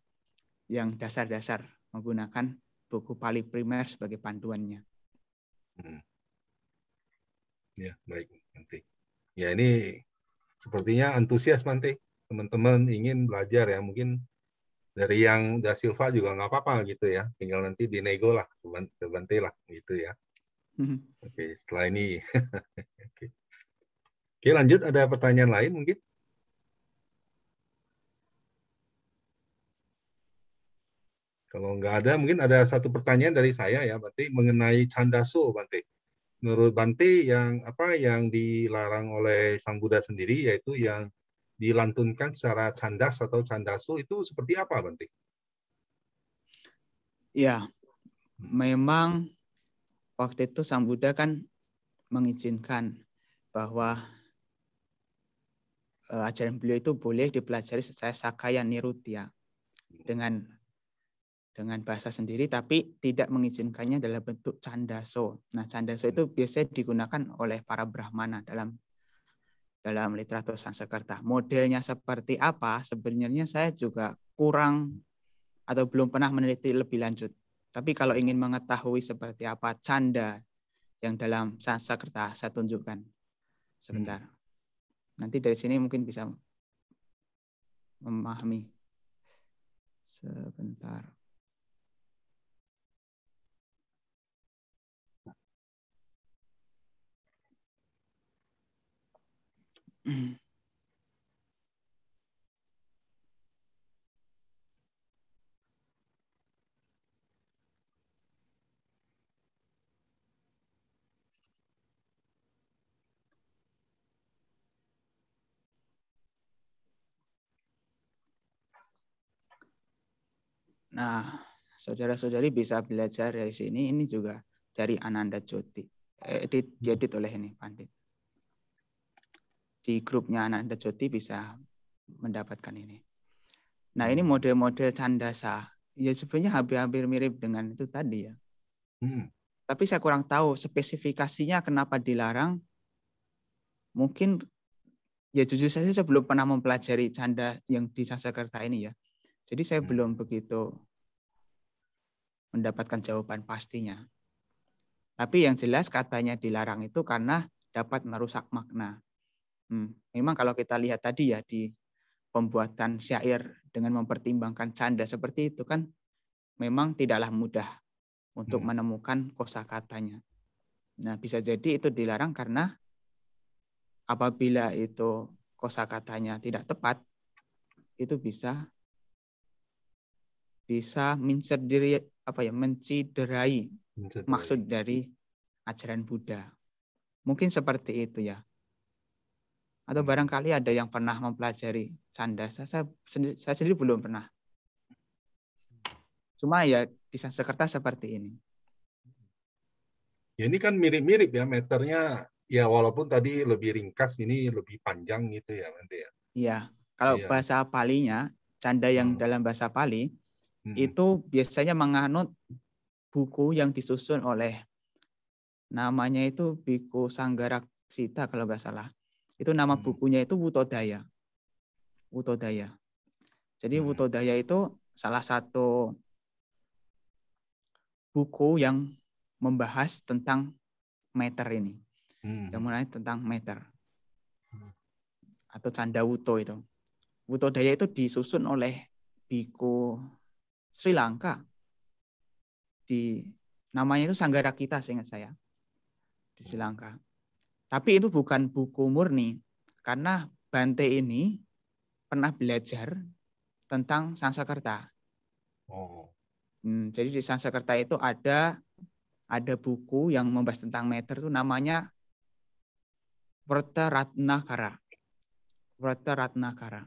yang dasar-dasar menggunakan buku Pali Primer sebagai panduannya. Ya baik nanti. Ya ini sepertinya antusias Bante. Teman-teman ingin belajar ya, mungkin dari yang Da Silva juga nggak apa-apa gitu ya, tinggal nanti dinego lah ke Bante lah gitu ya. Oke, setelah ini Oke, lanjut, ada pertanyaan lain mungkin? Kalau nggak ada, mungkin ada satu pertanyaan dari saya ya, Bante, mengenai Candaso, Bante. Menurut Bante yang dilarang oleh Sang Buddha sendiri, yaitu yang dilantunkan secara candas atau candaso, itu seperti apa, Bante? Ya, memang waktu itu Sang Buddha kan mengizinkan bahwa ajaran beliau itu boleh dipelajari secara Sakaya Nirutya dengan bahasa sendiri, tapi tidak mengizinkannya dalam bentuk candaso. Nah, candaso itu biasanya digunakan oleh para Brahmana dalam literatur Sanskerta. Modelnya seperti apa? Sebenarnya saya juga kurang atau belum pernah meneliti lebih lanjut. Tapi kalau ingin mengetahui seperti apa canda yang dalam Sanskerta, saya tunjukkan sebentar. Nanti dari sini mungkin bisa memahami. Sebentar. Nah, saudara-saudari bisa belajar dari sini. Ini juga dari Ananda Jyoti. Diedit oleh ini Pandit. Di grupnya Ananda Jyoti bisa mendapatkan ini. Nah, ini model-model candasa. Ya sebenarnya hampir-hampir mirip dengan itu tadi ya. Tapi saya kurang tahu spesifikasinya kenapa dilarang. Mungkin ya jujur saja saya belum pernah mempelajari canda yang di Sanskerta ini ya. Jadi saya belum begitu mendapatkan jawaban pastinya. Tapi yang jelas katanya dilarang itu karena dapat merusak makna. Memang kalau kita lihat tadi ya di pembuatan syair dengan mempertimbangkan canda seperti itu kan memang tidaklah mudah untuk menemukan kosakatanya. Nah, bisa jadi itu dilarang karena apabila itu kosakatanya tidak tepat, itu bisa menciderai maksud dari ajaran Buddha. Mungkin seperti itu ya. Atau barangkali ada yang pernah mempelajari canda. Saya sendiri belum pernah. Cuma ya di Sanskerta seperti ini. Ya ini kan mirip-mirip ya meternya. Ya walaupun tadi lebih ringkas, ini lebih panjang gitu ya nanti ya. Iya. Kalau bahasa Palinya, canda yang dalam bahasa Pali itu biasanya menganut buku yang disusun oleh namanya itu Biku Sanggaraksita kalau nggak salah. Itu nama bukunya itu Wutodaya. Wutodaya. Jadi Wutodaya itu salah satu buku yang membahas tentang meter ini. Yang mulai tentang meter. Atau canda Wuto itu. Wutodaya itu disusun oleh Biku Sri Lanka. Namanya itu Sanggarakita seingat saya. Di Sri Lanka. Tapi itu bukan buku murni. Karena Bante ini pernah belajar tentang Sanskerta. Jadi di Sanskerta itu ada buku yang membahas tentang meter itu namanya Vrata Ratnakara. Vrata Ratnakara.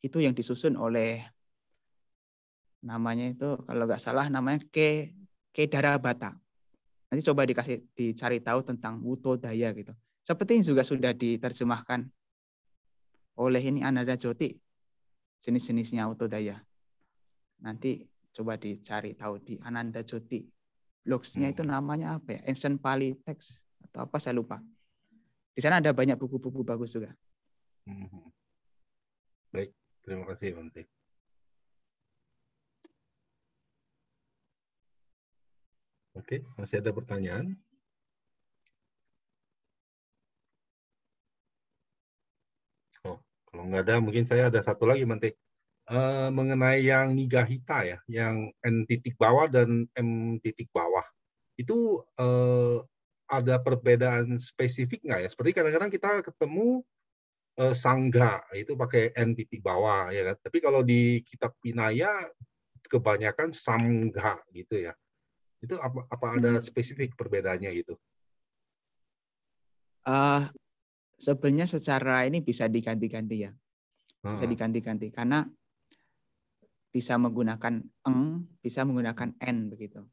Itu yang disusun oleh namanya itu kalau nggak salah namanya Kedarabata. Nanti coba dicari tahu tentang Wutodaya gitu. Seperti ini juga sudah diterjemahkan oleh ini Ananda Jyoti. Jenis-jenisnya Wutodaya. Nanti coba dicari tahu di Ananda Jyoti. Blogsnya itu namanya apa ya? Ancient Pali Text atau apa saya lupa. Di sana ada banyak buku-buku bagus juga. Baik, terima kasih Bante. Oke, masih ada pertanyaan? Kalau nggak ada, mungkin saya ada satu lagi Bante. Mengenai yang Nigahita ya, yang N titik bawah dan M titik bawah. Itu ada perbedaan spesifik nggak ya? Seperti kadang-kadang kita ketemu Sangga itu pakai N titik bawah ya kan. Tapi kalau di kitab Vinaya kebanyakan Samga gitu ya. Itu apa ada spesifik perbedaannya gitu? Sebenarnya secara ini bisa diganti-ganti ya. Bisa diganti-ganti karena bisa menggunakan eng, bisa menggunakan n begitu.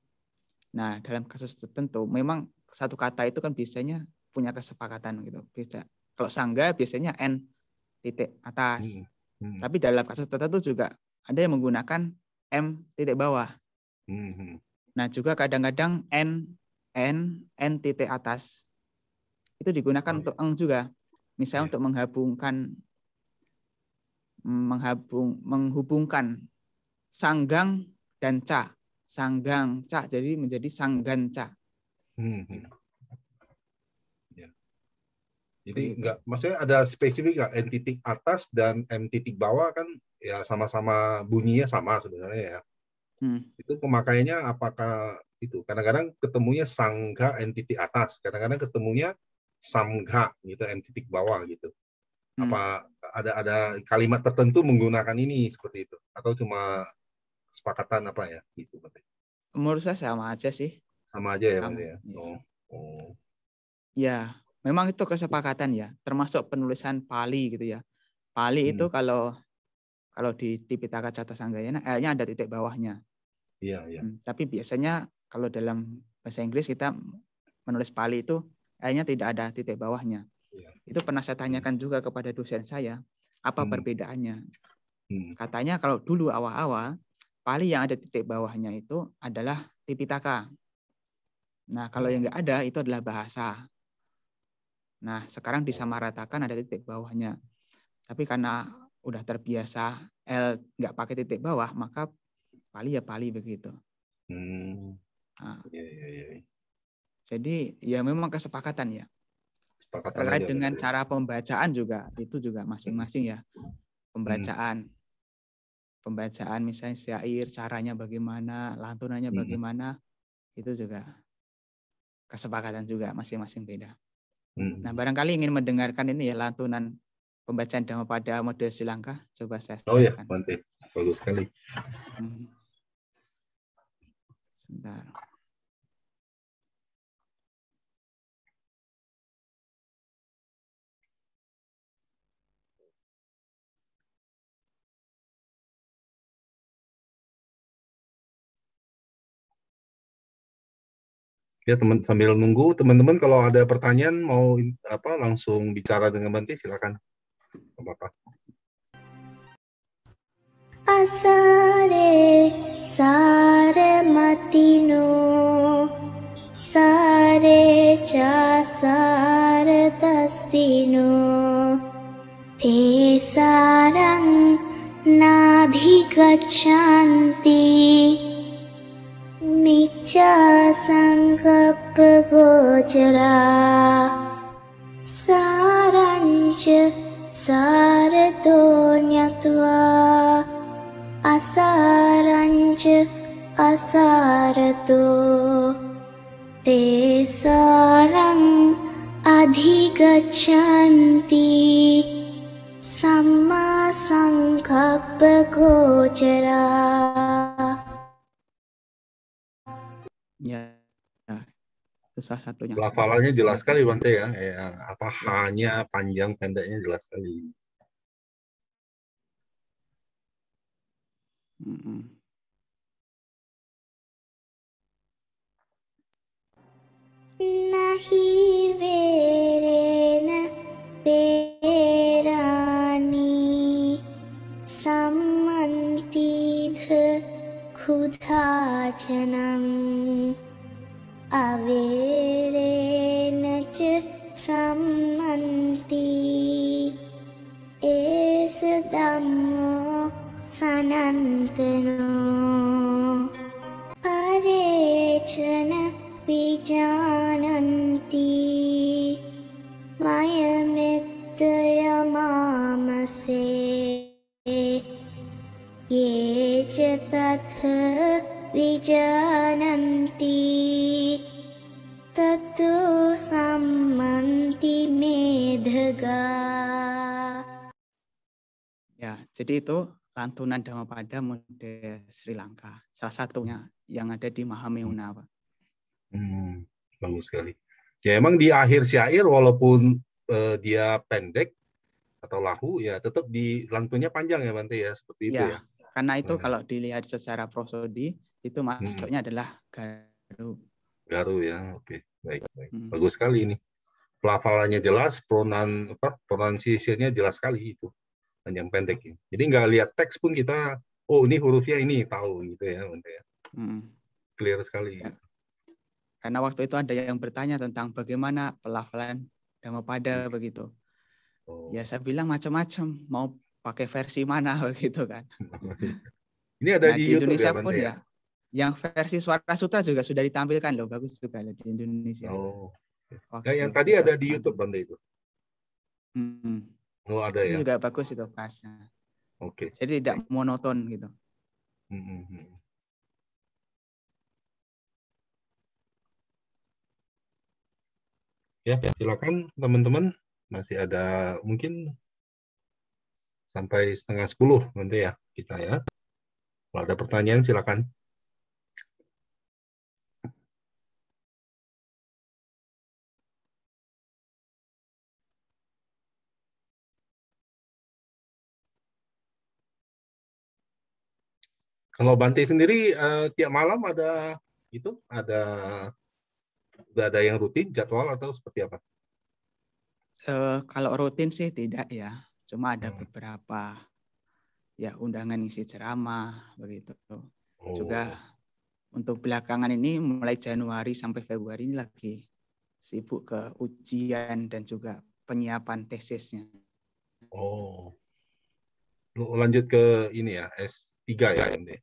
Nah, dalam kasus tertentu memang satu kata itu kan biasanya punya kesepakatan gitu. Kalau sangga biasanya N titik atas. Tapi dalam kasus tertentu juga ada yang menggunakan M titik bawah. Nah, juga kadang-kadang N titik atas itu digunakan untuk eng juga. Misalnya untuk menghubungkan sanggang dan ca. Sanggang ca jadi menjadi sanggan ca. Jadi enggak, maksudnya ada spesifik nggak N titik atas dan M titik bawah kan ya sama-sama bunyinya sama sebenarnya ya. Itu pemakaiannya apakah itu kadang-kadang ketemunya sangga N titik atas, kadang-kadang ketemunya samgha gitu M titik bawah gitu. Apa ada kalimat tertentu menggunakan ini seperti itu atau cuma kesepakatan apa ya gitu berarti? Menurut saya sama aja sih. Sama aja ya sama, berarti ya. ya. Ya, memang itu kesepakatan ya, termasuk penulisan Pali gitu ya. Pali itu kalau di Tipitaka Catasangayana L-nya ada titik bawahnya. Iya. Tapi biasanya kalau dalam bahasa Inggris kita menulis Pali itu L-nya tidak ada titik bawahnya. Iya. Itu pernah saya tanyakan juga kepada dosen saya, apa perbedaannya. Katanya kalau dulu awal-awal Pali yang ada titik bawahnya itu adalah Tipitaka. Nah, kalau yang nggak ada itu adalah bahasa. Nah, sekarang disamaratakan ada titik bawahnya. Tapi karena udah terbiasa L nggak pakai titik bawah, maka Pali ya Pali begitu. Nah, jadi ya memang kesepakatan ya. Terkait dengan cara pembacaan juga, itu juga masing-masing ya. Pembacaan misalnya syair, caranya bagaimana, lantunannya bagaimana, itu juga kesepakatan juga masing-masing beda. Nah, barangkali ingin mendengarkan ini ya lantunan pembacaan Dhammapada mode Sri Lanka. Coba saya share. Oh ya, mantap. Bagus sekali. Sebentar. Ya, sambil nunggu teman-teman kalau ada pertanyaan mau langsung bicara dengan Bante silakan. Bapak. Asare sare matino sare cha sare tasino te sarang nadhigachanti Micca sankappa gojara saranca sarato nyatva asaranca asarato te sarang adhigachanti samma sankappa gojara. Ya, itu salah satunya. Pelafalannya jelas sekali Bante ya. Apa hanya panjang pendeknya jelas sekali. Nahi verena verani sammantidha khudhajanam averena ca sammanti esa dhammo sanantano parechana vijananti mayamettaya mamase ye ca tatha vijananti tatu sammanti medhaga. Ya, jadi itu lantunan Dhammapada mode Sri Lanka. Salah satunya yang ada di Mahameuna, Pak. Bagus sekali. Ya emang di akhir syair walaupun dia pendek atau lahu ya tetap di lantunnya panjang ya Bante ya seperti itu ya. Karena itu kalau dilihat secara prosodi itu masuknya adalah Garu ya, oke, baik. Hmm. Bagus sekali ini. Pelafalannya jelas, pronunciation-nya jelas sekali itu. Panjang pendek ya. Jadi nggak lihat teks pun kita, oh ini hurufnya ini, tahu gitu ya, Bante ya. Clear sekali. Ya. Karena waktu itu ada yang bertanya tentang bagaimana pelafalan Dhammapada begitu. Oh. Ya saya bilang macam-macam, mau pakai versi mana begitu kan. Ini ada Nah, di di YouTube Indonesia ya, pun Bante ya, yang versi Suara Sutra juga sudah ditampilkan loh, bagus juga loh di Indonesia. Oh. Waktu Yang tadi ada di YouTube, Bante itu. Oh, ada itu ya. juga bagus itu pasnya. Oke. Jadi tidak monoton gitu. Ya, silakan teman-teman. Masih ada mungkin sampai 9:30 nanti ya kita ya. Kalau ada pertanyaan silakan. Kalau Bante sendiri tiap malam ada ada yang rutin jadwal atau seperti apa? Kalau rutin sih tidak ya, cuma ada beberapa ya undangan isi ceramah begitu. Juga untuk belakangan ini mulai Januari sampai Februari ini lagi sibuk ke ujian dan juga penyiapan tesisnya. Oh, lanjut ke ini ya, S3 ya, Bante?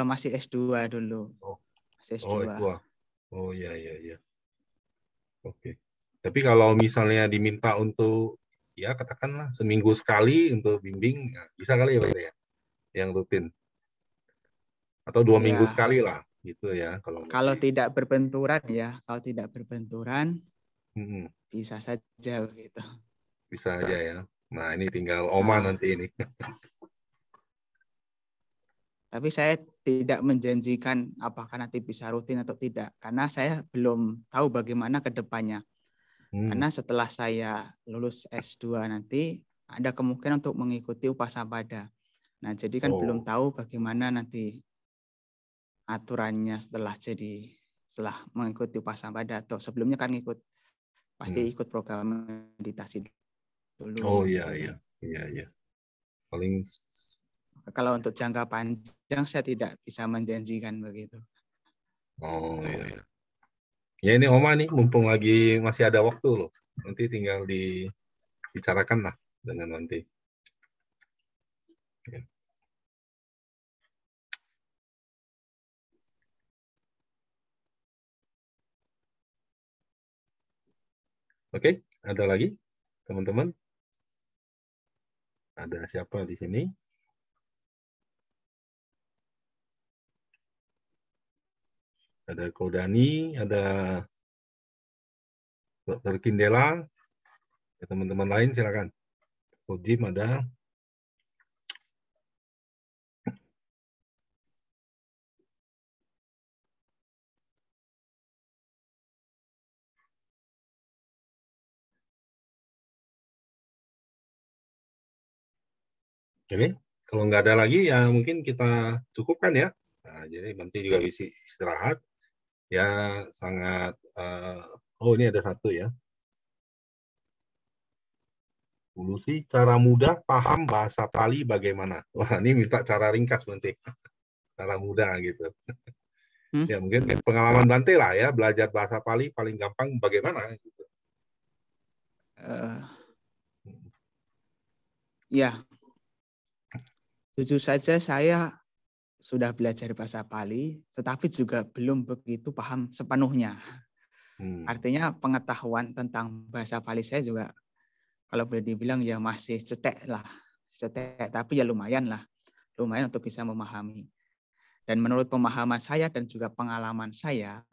Masih S2 dulu. Masih S2. Oh, S2. Oh, iya. Oke. Tapi kalau misalnya diminta untuk, ya katakanlah seminggu sekali untuk bimbing, ya, bisa kali ya, Bante ya? Yang rutin. Atau 2 minggu sekali lah, gitu ya. Kalau tidak berbenturan ya, bisa saja begitu. Bisa aja ya. Nah, ini tinggal Oma nanti ini. Tapi saya tidak menjanjikan apakah nanti bisa rutin atau tidak, karena saya belum tahu bagaimana ke depannya. Karena setelah saya lulus S2 nanti, ada kemungkinan untuk mengikuti Upasampada. Nah, jadi kan belum tahu bagaimana nanti aturannya setelah mengikuti Upasampada, atau sebelumnya kan pasti ikut program meditasi dulu. Oh iya. Paling kalau untuk jangka panjang saya tidak bisa menjanjikan begitu. Oh iya. Ya ini Oma nih, mumpung lagi masih ada waktu loh. Nanti tinggal dibicarakan lah dengan nanti. Ya. Oke, ada lagi teman-teman? Ada siapa di sini? Ada Kodani, ada Dr. Kindela, teman-teman lain silakan. Jim ada. Oke, kalau nggak ada lagi ya mungkin kita cukupkan ya. Nah, jadi nanti juga bisa istirahat. Ya sangat. Oh ini ada satu ya. Dulu sih cara mudah paham bahasa Pali bagaimana? Wah ini minta cara ringkas nanti. Cara mudah gitu. Ya mungkin pengalaman Bante lah ya, belajar bahasa Pali paling gampang bagaimana gitu. Ya, jujur saja saya sudah belajar bahasa Pali, tetapi juga belum begitu paham sepenuhnya. Artinya pengetahuan tentang bahasa Pali saya juga, kalau boleh dibilang ya masih cetek, tapi ya lumayan untuk bisa memahami. Dan menurut pemahaman saya dan juga pengalaman saya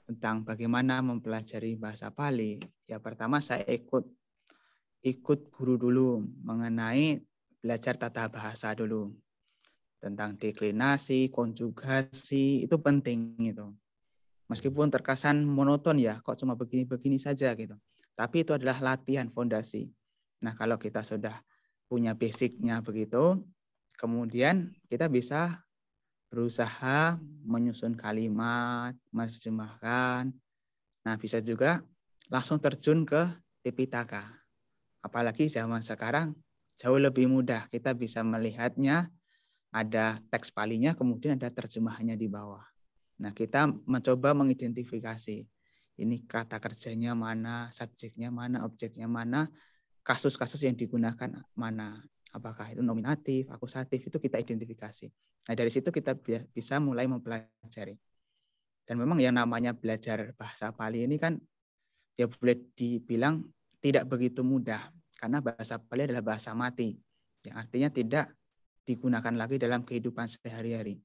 tentang bagaimana mempelajari bahasa Pali, ya pertama saya ikut guru dulu mengenai belajar tata bahasa dulu. Tentang deklinasi, konjugasi, itu penting itu. Meskipun terkesan monoton ya, kok cuma begini-begini saja gitu. Tapi itu adalah latihan fondasi. Nah, kalau kita sudah punya basicnya begitu, kemudian kita bisa berusaha menyusun kalimat, menerjemahkan. Nah, bisa juga langsung terjun ke Tipitaka. Apalagi zaman sekarang jauh lebih mudah. Kita bisa melihatnya, ada teks palinya, kemudian ada terjemahannya di bawah. Nah, kita mencoba mengidentifikasi ini kata kerjanya mana, subjeknya mana, objeknya mana, kasus-kasus yang digunakan mana. Apakah itu nominatif, akusatif, itu kita identifikasi. Nah, dari situ kita bisa mulai mempelajari. Dan memang yang namanya belajar bahasa Pali ini kan ya boleh dibilang tidak begitu mudah, karena bahasa Pali adalah bahasa mati, yang artinya tidak digunakan lagi dalam kehidupan sehari-hari.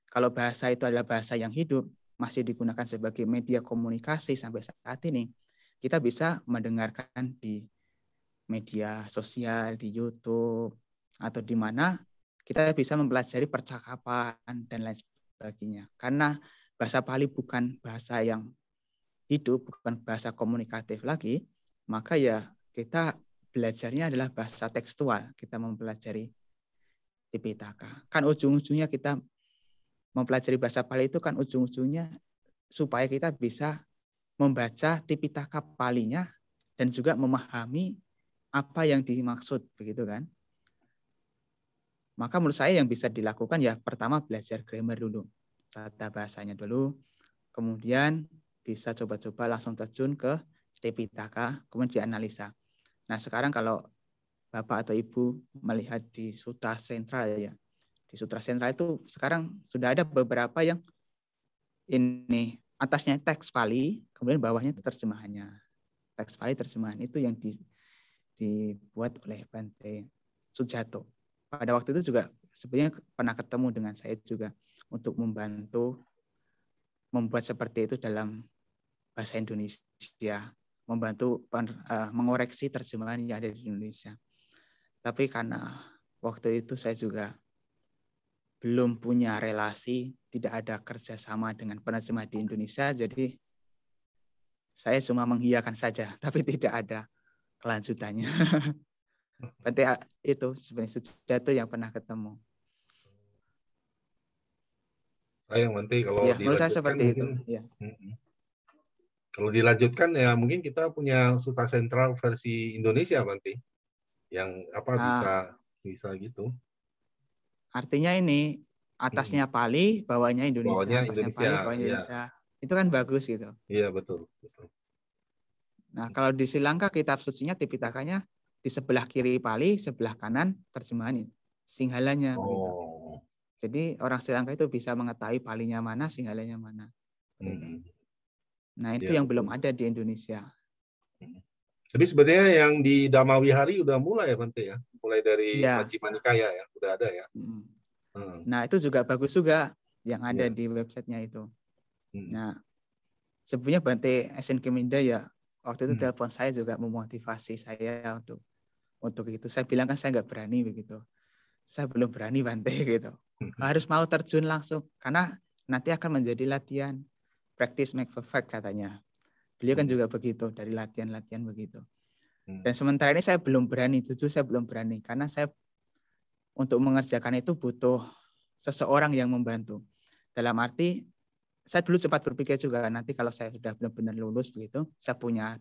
Kalau bahasa itu adalah bahasa yang hidup, masih digunakan sebagai media komunikasi sampai saat ini, kita bisa mendengarkan di media sosial, di YouTube, atau di mana kita bisa mempelajari percakapan dan lain sebagainya. Karena bahasa Pali bukan bahasa yang hidup, bukan bahasa komunikatif lagi, maka ya kita belajarnya adalah bahasa tekstual. Kita mempelajari Tipitaka. Kan ujung-ujungnya kita mempelajari bahasa Pali itu kan ujung-ujungnya supaya kita bisa membaca Tipitaka Palinya dan juga memahami apa yang dimaksud, begitu kan? Maka menurut saya yang bisa dilakukan ya pertama belajar grammar dulu, tata bahasanya dulu, kemudian bisa coba-coba langsung terjun ke Tipitaka, kemudian dianalisa. Nah, sekarang kalau Bapak atau Ibu melihat di Sutra Sentral ya, di Sutra Sentral itu sekarang sudah ada beberapa yang ini atasnya teks Pali, kemudian bawahnya itu terjemahannya. Teks Pali terjemahan itu yang dibuat oleh Bante Sujato. Pada waktu itu juga sebenarnya pernah ketemu dengan saya juga untuk membantu membuat seperti itu dalam bahasa Indonesia, membantu mengoreksi terjemahan yang ada di Indonesia. Tapi karena waktu itu saya juga belum punya relasi, tidak ada kerjasama dengan penerjemah di Indonesia, jadi saya cuma mengiyakan saja, tapi tidak ada kelanjutannya. Berarti itu sebenarnya Sujato yang pernah ketemu. Sayang nanti kalau Ya, menurut saya dilanjutkan seperti mungkin, itu. Ya. Kalau dilanjutkan ya mungkin kita punya Sutra Sentral versi Indonesia nanti, yang apa bisa gitu. Artinya ini atasnya Pali, bawahnya Indonesia, Bawahnya atasnya Indonesia, Pali, bawahnya iya. Indonesia. Itu kan bagus gitu. Iya betul. Nah, kalau di Sri Lanka kitab sucinya Tipitakanya di sebelah kiri Pali, sebelah kanan terjemahan Singhalanya begitu. Jadi orang Sri Lanka itu bisa mengetahui Palinya mana, Singhalanya mana. Nah, itu yang belum ada di Indonesia. Tapi sebenarnya yang di Dhamawihari udah mulai ya Bante ya, mulai dari Majjhima Nikaya ya, udah ada ya. Nah, itu juga bagus juga yang ada di websitenya itu. Nah, sebenarnya Bante SN Keminda ya waktu itu telepon saya juga memotivasi saya untuk itu. Saya bilang kan saya nggak berani begitu. Saya belum berani Bante gitu. Harus mau terjun langsung karena nanti akan menjadi latihan. Practice make perfect katanya. Beliau kan juga begitu, dari latihan-latihan begitu. Dan sementara ini saya belum berani, jujur saya belum berani. Karena saya untuk mengerjakan itu butuh seseorang yang membantu. Dalam arti, saya dulu sempat berpikir juga, nanti kalau saya sudah benar-benar lulus begitu, saya punya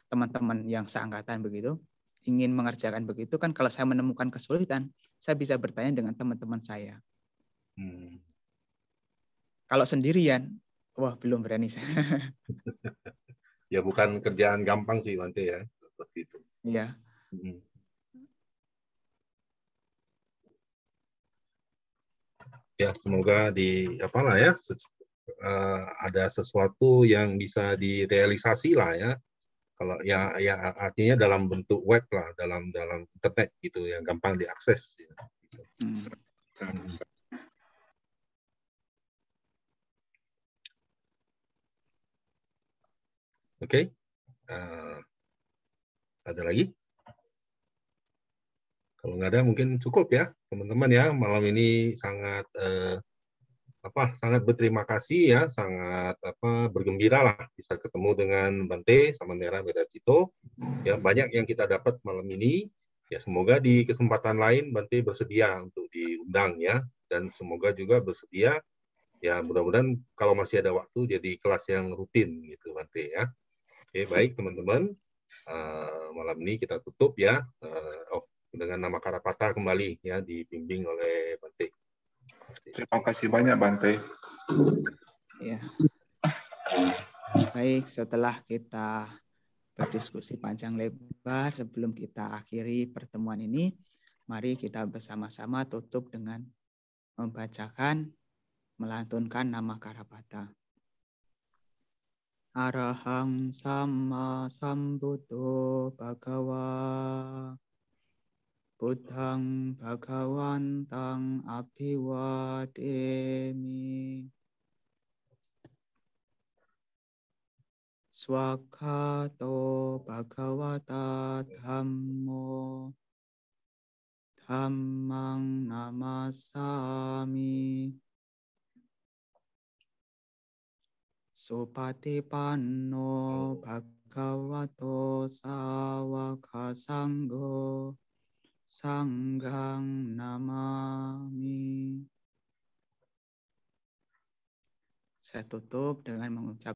teman-teman yang seangkatan begitu, ingin mengerjakan begitu, kan kalau saya menemukan kesulitan, saya bisa bertanya dengan teman-teman saya. Kalau sendirian, wah belum berani saya. Ya bukan kerjaan gampang sih Bante ya, seperti itu. Iya. Ya semoga ada sesuatu yang bisa direalisasi lah ya. Kalau ya artinya dalam bentuk web lah, dalam internet gitu yang gampang diakses. Oke. Ada lagi? Kalau nggak ada mungkin cukup ya teman-teman ya, malam ini sangat sangat berterima kasih ya, sangat bergembira lah bisa ketemu dengan Bante Samanera Medacito. Ya banyak yang kita dapat malam ini. Ya semoga di kesempatan lain Bante bersedia untuk diundang ya dan semoga juga bersedia. Ya mudah-mudahan kalau masih ada waktu jadi kelas yang rutin gitu Bante ya. Oke, baik teman-teman. Malam ini kita tutup ya. Dengan nama Karapata kembali ya dibimbing oleh Bante. Terima kasih banyak Bante. Ya. Baik, setelah kita berdiskusi panjang lebar, sebelum kita akhiri pertemuan ini, mari kita bersama-sama tutup dengan membacakan, melantunkan nama Karapata. Arahang Sama Sambuddho Bhagawa Buddhang Bhagawantang Abhiwademi Swakato Bhagavata Dhammo Dhammang Namasami Supatipanno Bhagavato Sawaka Sangho Sanghang Namami. Saya tutup dengan mengucap